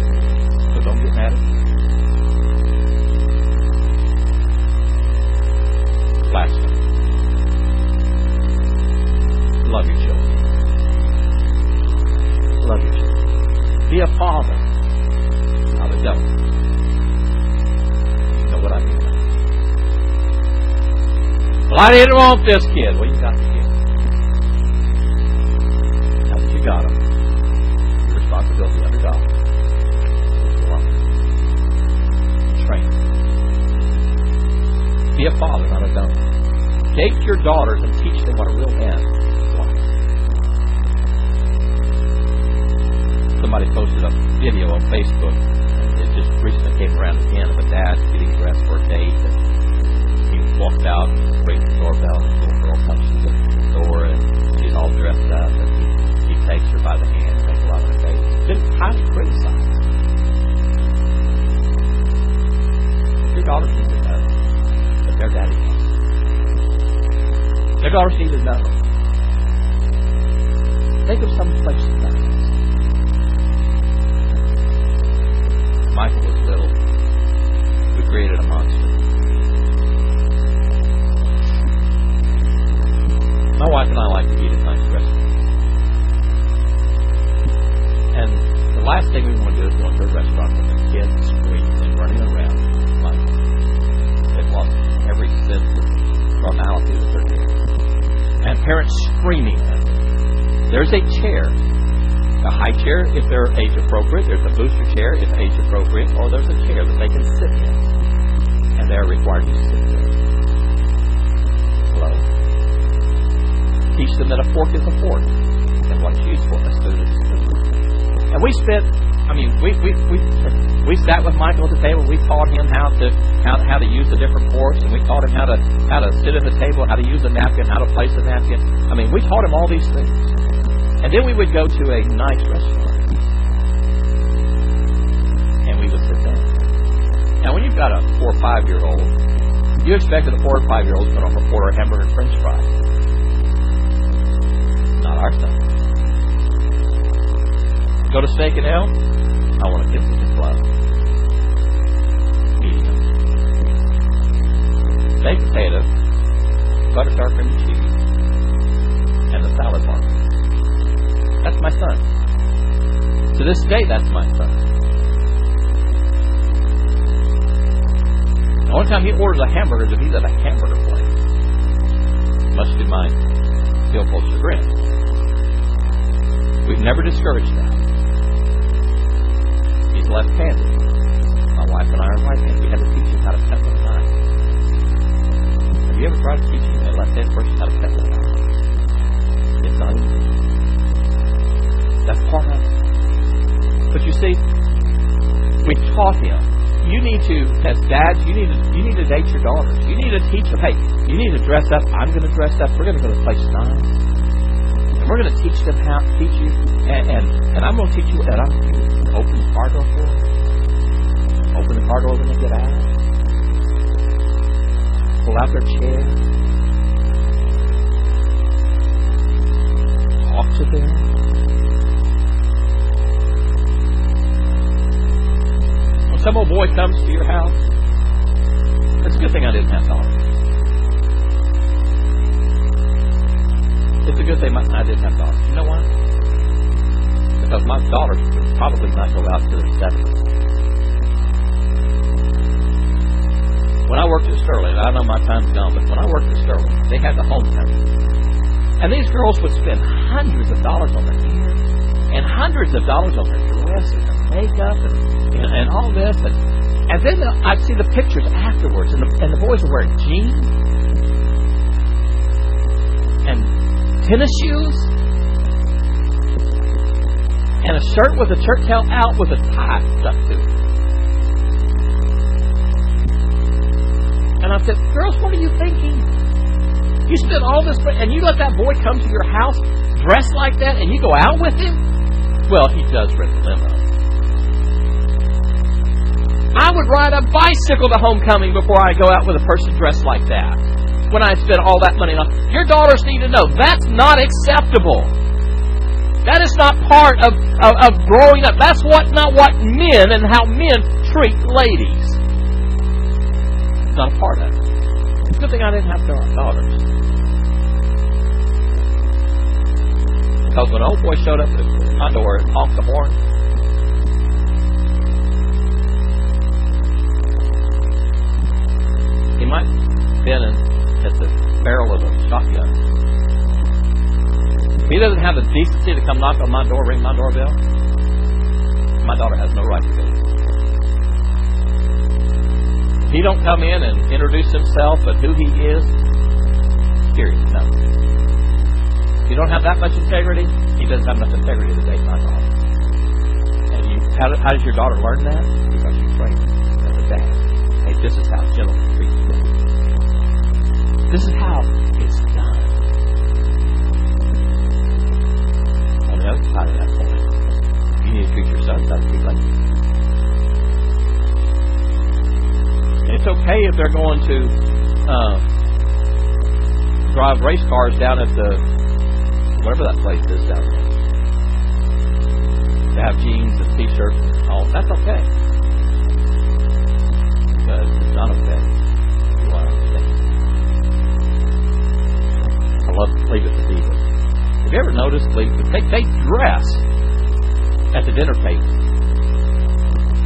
So don't get mad at me. Last one. Love your children. Love your children. Be a father, not a devil. You know what I mean? Well, I didn't want this kid. Well, you got the kid. Now that you got him, your responsibility under God is to love him. Train him. Be a father, not a devil. Take your daughters and teach them what a real man is like. Somebody posted a video on Facebook. It just recently came around again of a dad getting dressed for a date. And he walked out, rings the doorbell, and the little girl comes to the door, and she's all dressed up, and he takes her by the hand and makes love on her face. It's been highly criticized. Your daughters need to know that their daddy loves them. Their daughters need to know. Think of some place nice. Michael was little. We created a monster. My wife and I like to eat at nice restaurants. And the last thing we want to do is go into a restaurant with the kids screaming and running around like they've lost every sense of normality that they're doing. And parents screaming at them. There's a chair. A high chair if they're age appropriate. There's a booster chair if age appropriate. Or there's a chair that they can sit in. And they're required to sit there. Hello? Teach them that a fork is a fork. And what it's used for. A spoon is a spoon. And we spent, we sat with Michael at the table. We taught him how to use the different forks. And we taught him how to sit at the table, how to use a napkin, how to place a napkin. We taught him all these things. And then we would go to a nice restaurant. And we would sit down. Now, when you've got a 4 or 5-year-old, you expect that a 4 or 5-year-old is going to order a hamburger and french fries. Not our son. Go to Steak and Ale. I want to kiss with the club. Medium. Baked potato, butter tart cream cheese, and the salad bar. That's my son. To this day, that's my son. The only time he orders a hamburger is if he's at a hamburger place. Much to my skillful chagrin. We've never discouraged that. He's left-handed. My wife and I are right-handed. We had to teach him how to cut with a knife. Have you ever tried teaching a left-handed person how to cut with a knife? It's not easy. That's part of it. But you see, we taught him. You need to, as dads, you need to date your daughters. You need to teach them, hey, you need to dress up. I'm going to dress up. We're going to go to a place nice. And we're going to teach them how to teach you. And I'm going to teach you what I'm going to do. Open the car door for them. Open the car door when they get out. Pull out their chair. Talk to them. Some old boy comes to your house. It's a good thing I didn't have daughters. It's a good thing I didn't have daughters. You know why? Because my daughters would probably not go out to their 70s. When I worked at Sterling, I know my time's gone, but when I worked at Sterling, they had the homecoming. And these girls would spend hundreds of dollars on their hair and hundreds of dollars on their dress and their makeup and all this. And then I'd see the pictures afterwards, and the boys are wearing jeans and tennis shoes and a shirt with a shirt tail out with a tie stuck to it. And I said, girls, what are you thinking? You spend all this money, and you let that boy come to your house dressed like that, and you go out with him? Well, he does rent a limo. I would ride a bicycle to homecoming before I go out with a person dressed like that. When I spend all that money on, your daughters need to know that's not acceptable. That is not part of growing up. That's not what men and how men treat ladies. It's not a part of it. It's a good thing I didn't have daughters. Because when an old boy showed up at my door and honked the horn, he might have been at the barrel of a shotgun. If he doesn't have the decency to come knock on my door, ring my doorbell, my daughter has no right to go. If he don't come in and introduce himself and who he is, period, no. If you don't have that much integrity, he doesn't have enough integrity to date my daughter. And how does your daughter learn that? Because you train her as a dad. Hey, this is how gentlemen treat women. This is how it's done. On the other side of that point, you need to treat your sons how to treat ladies. And it's okay if they're going to drive race cars down at the whatever that place is down there. They have jeans and t-shirts and all. That's okay. But it's not okay. You want to understand. I love Leave It to Beaver. Have you ever noticed they dress at the dinner table?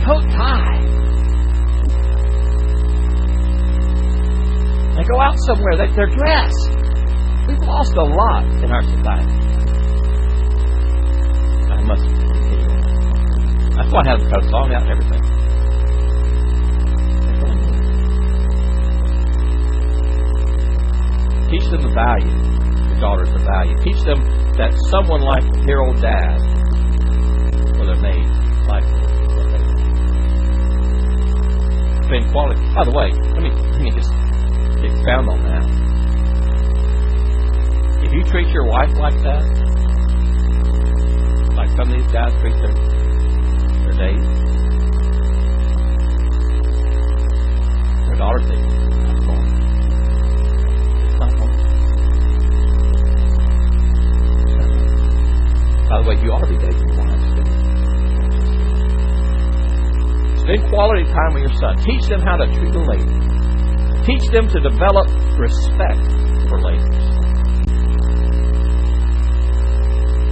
Coat, tie. They go out somewhere, they're dressed. We've lost a lot in our society. I must continue. That's why I have the coat song out and everything. Teach them the value. Your daughters the value. Teach them that someone like their old dad or their maid like spend quality. By the way, let me just expound on that. If you treat your wife like that, like some of these guys treat their days, their daughters think that's wrong. It's not wrong. By the way, you ought to be dating your wives too. Spend quality time with your son. Teach them how to treat a lady. Teach them to develop respect for ladies.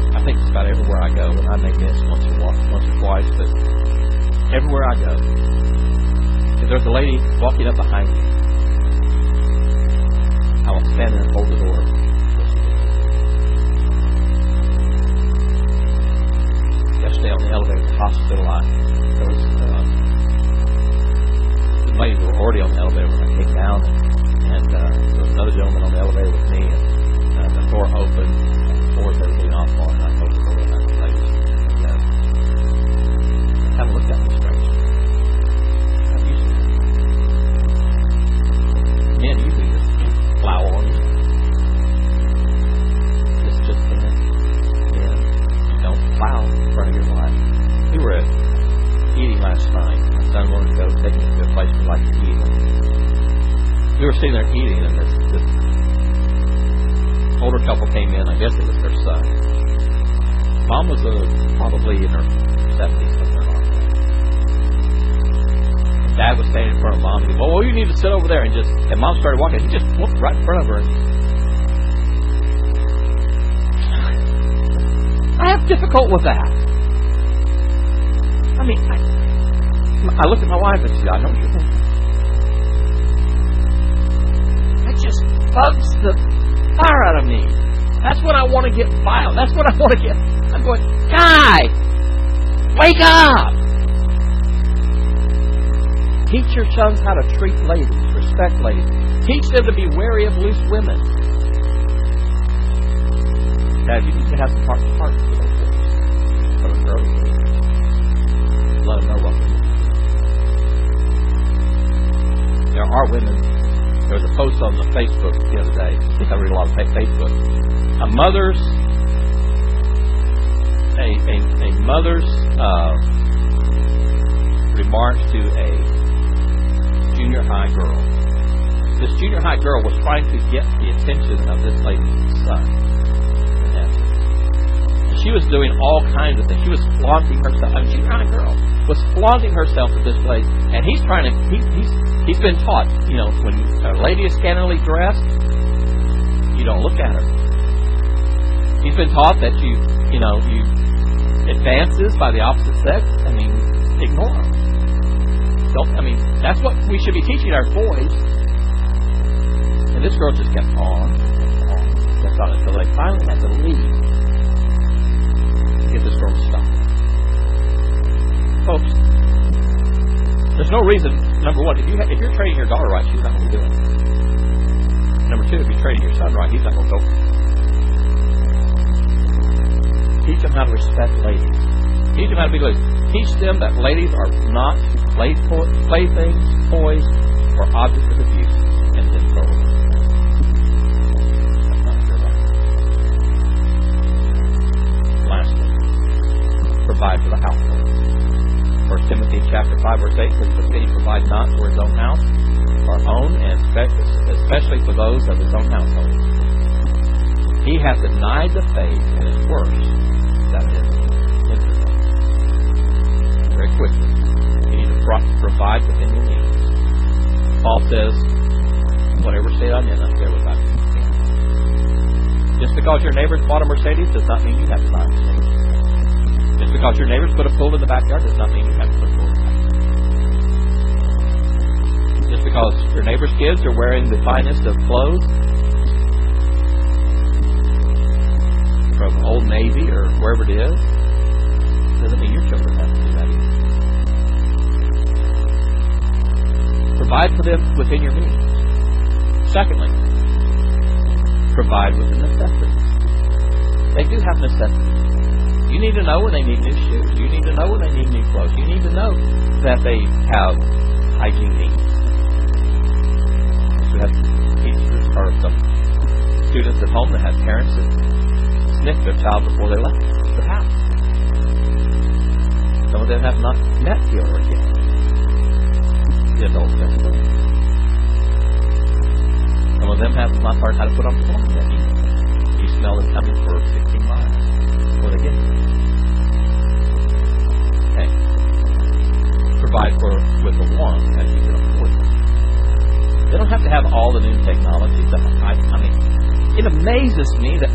I think it's about everywhere I go, and I may miss once or twice, but everywhere I go, if there's a lady walking up behind me, I will stand there and hold the door. Yesterday on the elevator at the hospital, there was some ladies who were already on the elevator when I came down, and there was another gentleman on the elevator with me, and the door opened. Doors that were getting off on, and I opened the door, and I was like, kind of looked at me strange. I'm used to it. Men usually just plow on you. Just men. You don't plow in front of your wife. We were eating last night. My son wanted to go take me to a place we like to eat. We were sitting there eating, and this older couple came in. I guess it was their son. Mom was probably in her 70s, something like that. Dad was standing in front of Mom. He said, well, you need to sit over there. And Mom started walking. He just whooped right in front of her. I have difficult with that. I mean, I looked at my wife and she said, I know what you're thinking. That just bugs the fire out of me. That's when I want want to get violent. That's what I want to get. I'm going, guy, wake up. Teach your sons how to treat ladies, respect ladies. Teach them to be wary of loose women. Dad, you need to have some heart-to-heart with those boys from an early age. Let them know what they're doing. There are women. There was a post on the Facebook the other day. I think I read a lot of Facebook. A mother's remarks to a junior high girl. This junior high girl was trying to get the attention of this lady's son. She was doing all kinds of things. She was flaunting herself. A junior high girl was flaunting herself at this place, and he's trying to. He's been taught, when a lady is scantily dressed, you don't look at her. He's been taught that you advances by the opposite sex. Ignore them. That's what we should be teaching our boys. And this girl just kept on, kept on until they finally had to leave. Get this girl to stop. Folks, there's no reason. Number one, if you're training your daughter right, she's not going to do it. Number two, if you're training your son right, he's not going to go. Teach them how to respect ladies. Teach them how to be ladies. Teach them that ladies are not playthings, toys, or objects of abuse, and then throw them. That's not your right. Lastly, provide for the household. 1 Timothy chapter 5, verse 8 says, "But he provide not for his own house, or own, and especially for those of his own household. He hath denied the faith, and is worse than it is entered." Very quickly, you need to provide within your means. Paul says, "Whatever state I'm in, I'm there without you." Just because your neighbor's bought a Mercedes does not mean you have to buy a Mercedes. Just because your neighbors put a pool in the backyard does not mean you have to put a pool in the backyard. Just because your neighbor's kids are wearing the finest of clothes from Old Navy or wherever it is, doesn't mean your children have to do that either. Provide for them within your means. Secondly, provide with the necessities. They do have necessities. You need to know when they need new shoes. You need to know when they need new clothes. You need to know that they have hygiene needs. We have teachers or some students at home that have parents that sniff their child before they left the house. Some of them have not met deodorant yet. The adults have to. Some of them have not learned how to put on clothes yet either. You smell them coming for 16 miles before they get there. Okay. Provide with the want as you can afford them. They don't have to have all the new technology stuff. It amazes me that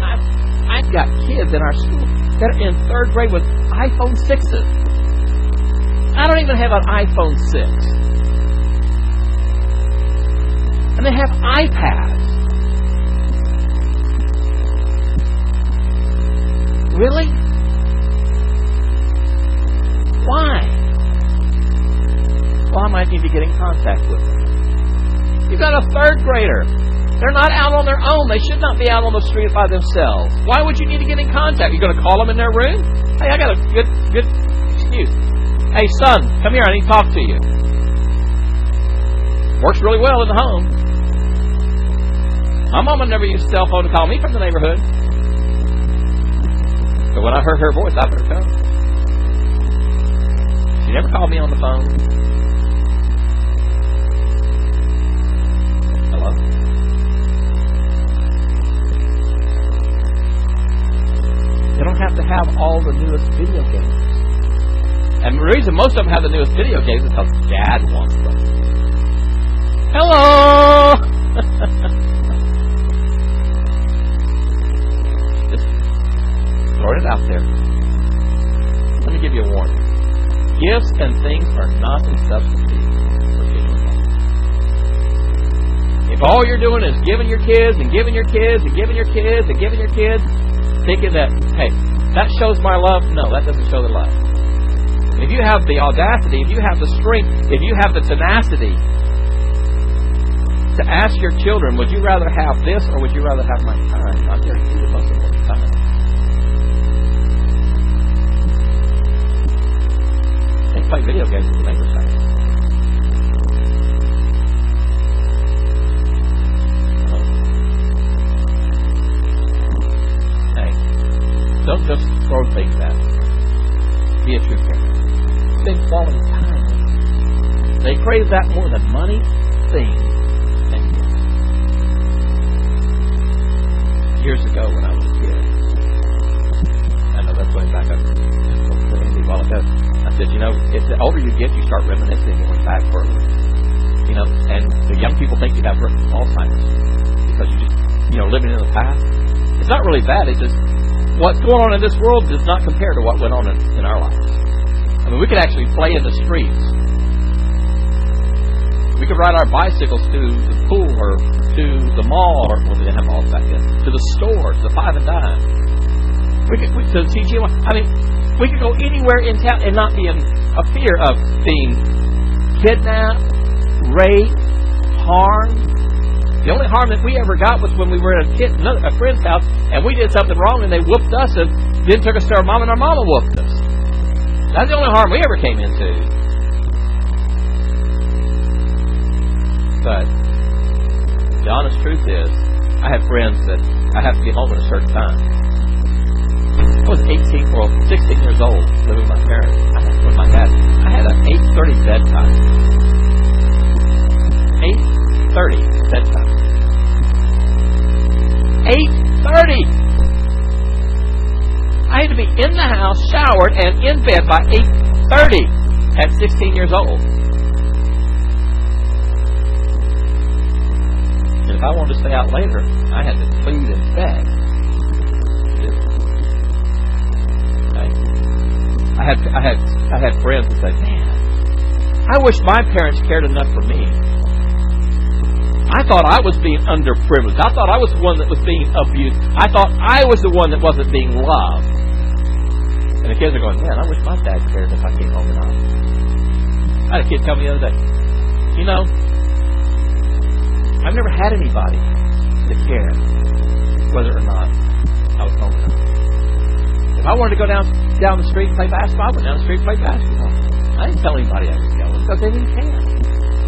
I've got kids in our school that are in 3rd grade with iPhone 6s. I don't even have an iPhone 6. And they have iPads. Really? Why? Well, I might need to get in contact with them. You've got a 3rd grader. They're not out on their own. They should not be out on the street by themselves. Why would you need to get in contact? You're going to call them in their room? Hey, I got a good excuse. Hey, son, come here. I need to talk to you. Works really well in the home. My mama never used a cell phone to call me from the neighborhood. But when I heard her voice, I better come. She never called me on the phone. Hello? They don't have to have all the newest video games. And the reason most of them have the newest video games is because Dad wants them. Hello! Just throwing it out there. Let me give you a warning. Gifts and things are not a substitute for genuine love. If all you're doing is giving your kids and giving your kids and giving your kids and giving your kids, thinking that, hey, that shows my love. No, that doesn't show the love. If you have the audacity, if you have the strength, if you have the tenacity to ask your children, would you rather have this or would you rather have my time? I guarantee you the most important time. They play video games with the neighbor's house. Hey, don't just throw things at them. Be a true parent. Spend quality time with them. They crave that more than money, things, and gifts. Years ago when I was a kid, I know that's way back up a while ago, I said, if the older you get, you start reminiscing and going back further. And the young people think you have Alzheimer's because you just, living in the past. It's not really bad. It's just what's going on in this world does not compare to what went on in our lives. I mean, we could actually play in the streets. We could ride our bicycles to the pool or to the mall, or well, they didn't have malls back then, to the stores, the Five and Dime. We could to the TGI. I mean, we could go anywhere in town and not be in a fear of being kidnapped, raped, harmed. The only harm that we ever got was when we were at a friend's house and we did something wrong and they whooped us and then took us to our mom and our mama whooped us. That's the only harm we ever came into. But the honest truth is, I have friends that I have to be home at a certain time. I was 16 years old living with my parents. With my dad. I had an 8:30 bedtime. 8:30 bedtime. 8:30! I had to be in the house, showered, and in bed by 8:30 at 16 years old. And if I wanted to stay out later, I had to plead and beg. I had friends who said, man, I wish my parents cared enough for me. I thought I was being underprivileged. I thought I was the one that was being abused. I thought I was the one that wasn't being loved. And the kids are going, man, I wish my dad cared if I came home or not. I had a kid tell me the other day, I've never had anybody that cared whether or not I was home or not. If I wanted to go down the street and play basketball, I went down the street and played basketball. I didn't tell anybody I was going because they didn't care.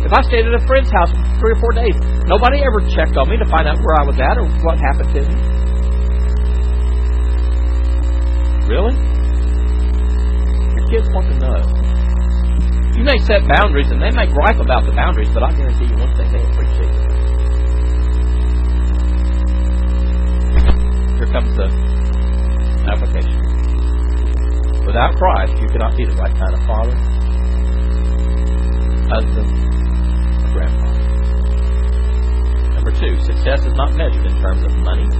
If I stayed at a friend's house for 3 or 4 days, nobody ever checked on me to find out where I was at or what happened to me. Really? Your kids want to know. You may set boundaries and they may gripe about the boundaries, but I guarantee you one thing, they appreciate it. Here comes the application. Without Christ, you cannot be the right kind of father, husband, or grandfather. Number 2, success is not measured in terms of money,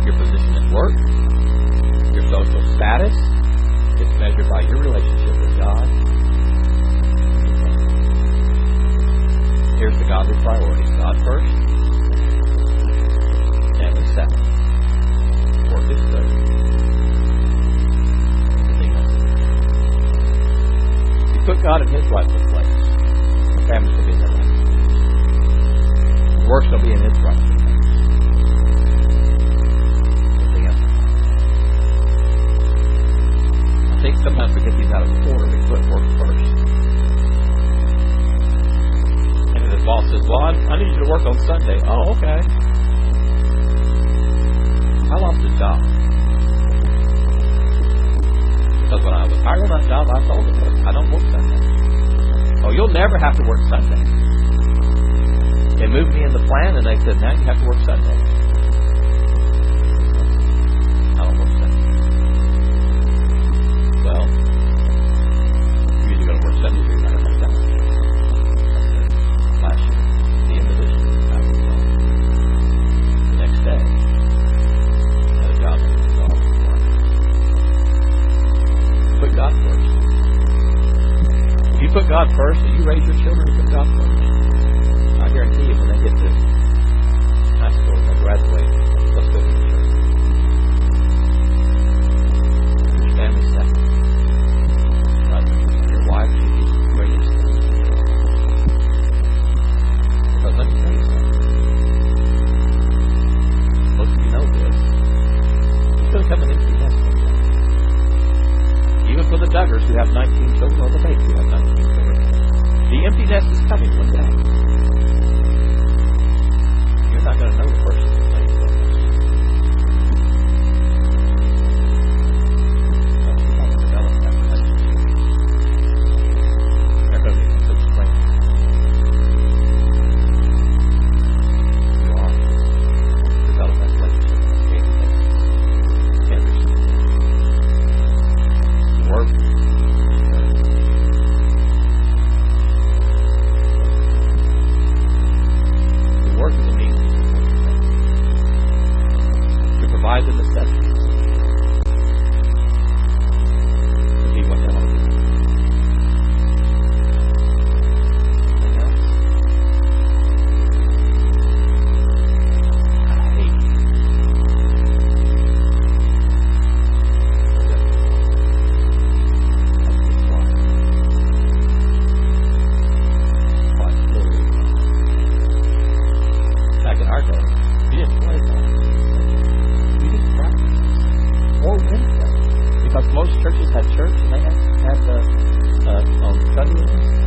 your position at work, your social status. It's measured by your relationship with God. Here's the godly priorities. God first, family second, work is third. Put God in His rightful place. The family's going to be in their rightful place. The work's going to be in His rightful place. Everything else. I think sometimes we get these out of order. We put work first. And if the boss says, well, I need you to work on Sunday. Oh, okay. I lost a job. Because when I was hired on that job, I told them, I don't work Sunday. Oh, you'll never have to work Sunday. They moved me in the plan, and they said, now you have to work Sunday. I don't work Sunday. Well, you're either going to work Sunday or you're not going to work Sunday. Last year, the end of this year, I was on. The next day, I had a job. Put God first. If you put God first and you raise your children to put God first, I guarantee you when they get to high school and they graduate, they'll still be in church. become an empty nest one day. Even for the Duggars who have 19 children, or the Bates who have 19 children, the empty nest is coming one day. You're not going to know the person who plays the nest. But you want to develop that relationship. They're going to be complete strangers. You are to develop that relationship on a daily basis. Every single day. Work. Work is a means to provide the necessities to be what they want to be. Anything else? I hate back in our day, we didn't play ball. We didn't practice or Wednesday. Because most churches had church and they had on Sunday evenings.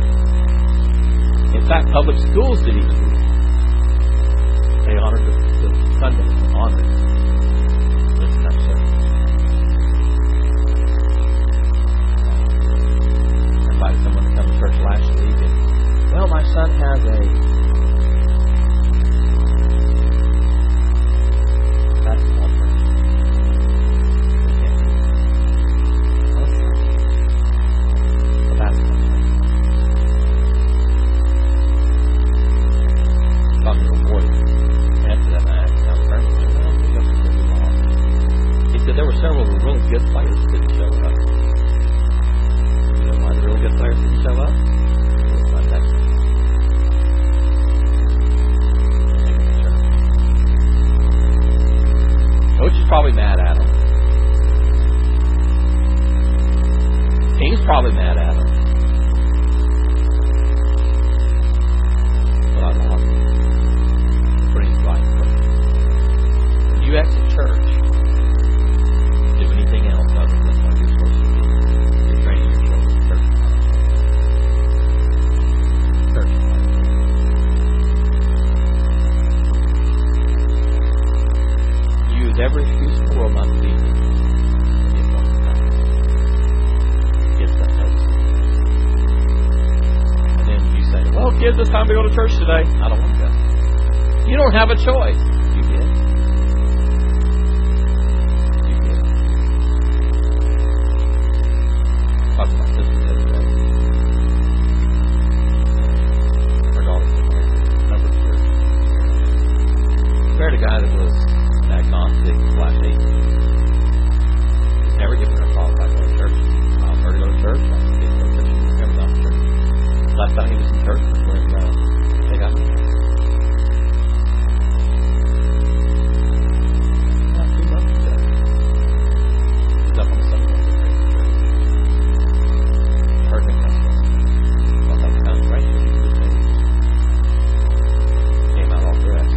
In fact, public schools did even do it. They honored the Sunday and honored this and that service. I invited someone to come to church last week and, well, my son has a basketball tournament. We can't do that. Okay. A basketball tournament. Talking to a boy after that, I asked him, he said there were several really good players that didn't show up. You know why the really good players didn't show up? Coach is probably mad at him. He's probably mad at him. But I love him. For his life. When you exit church, do anything else other than what you're supposed to do. You're training your children. Church. Use every excuse in the world not to be here. Kids don't notice. And then you say, well, kids, it's time to go to church today. I don't want to go. You don't have a choice. You did. You did. Talked to my sister the other day. Her daughter's been married. Number 2. Married a guy that was agnostic /8. Never given her a call back to go to church. I'll her to go to church. I didn't go to church. She never gone to church. Last time he was in church was when they got married. Not 2 months ago. He's up on Sunday morning to church. Heard him come. Well, that's kind of strange that he was just came out all dressed.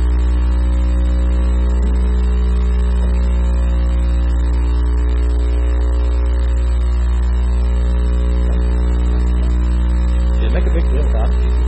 Make a big deal about it.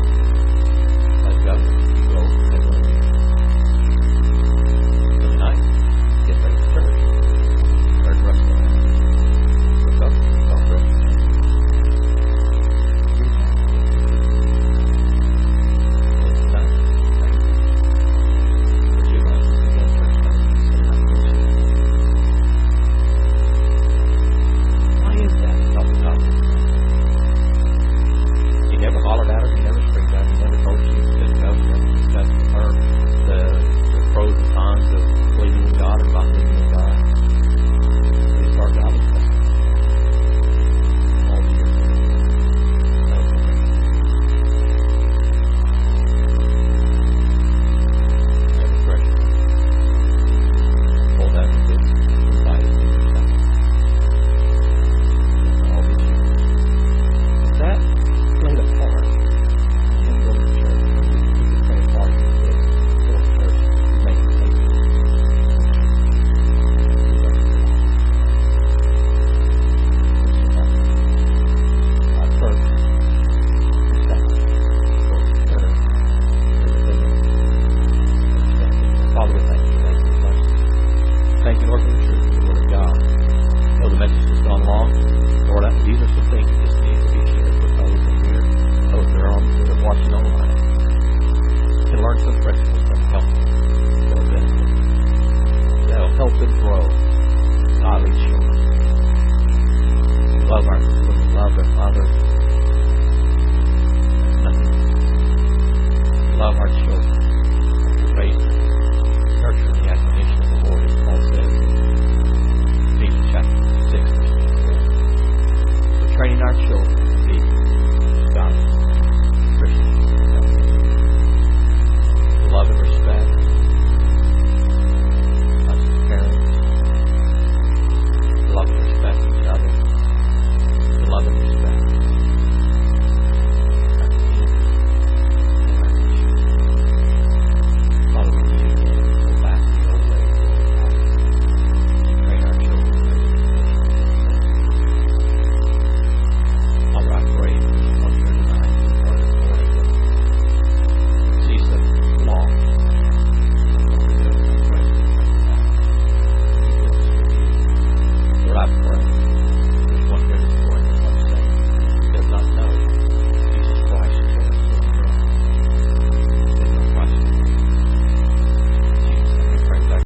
open throw, godly children. Love our mother. Love our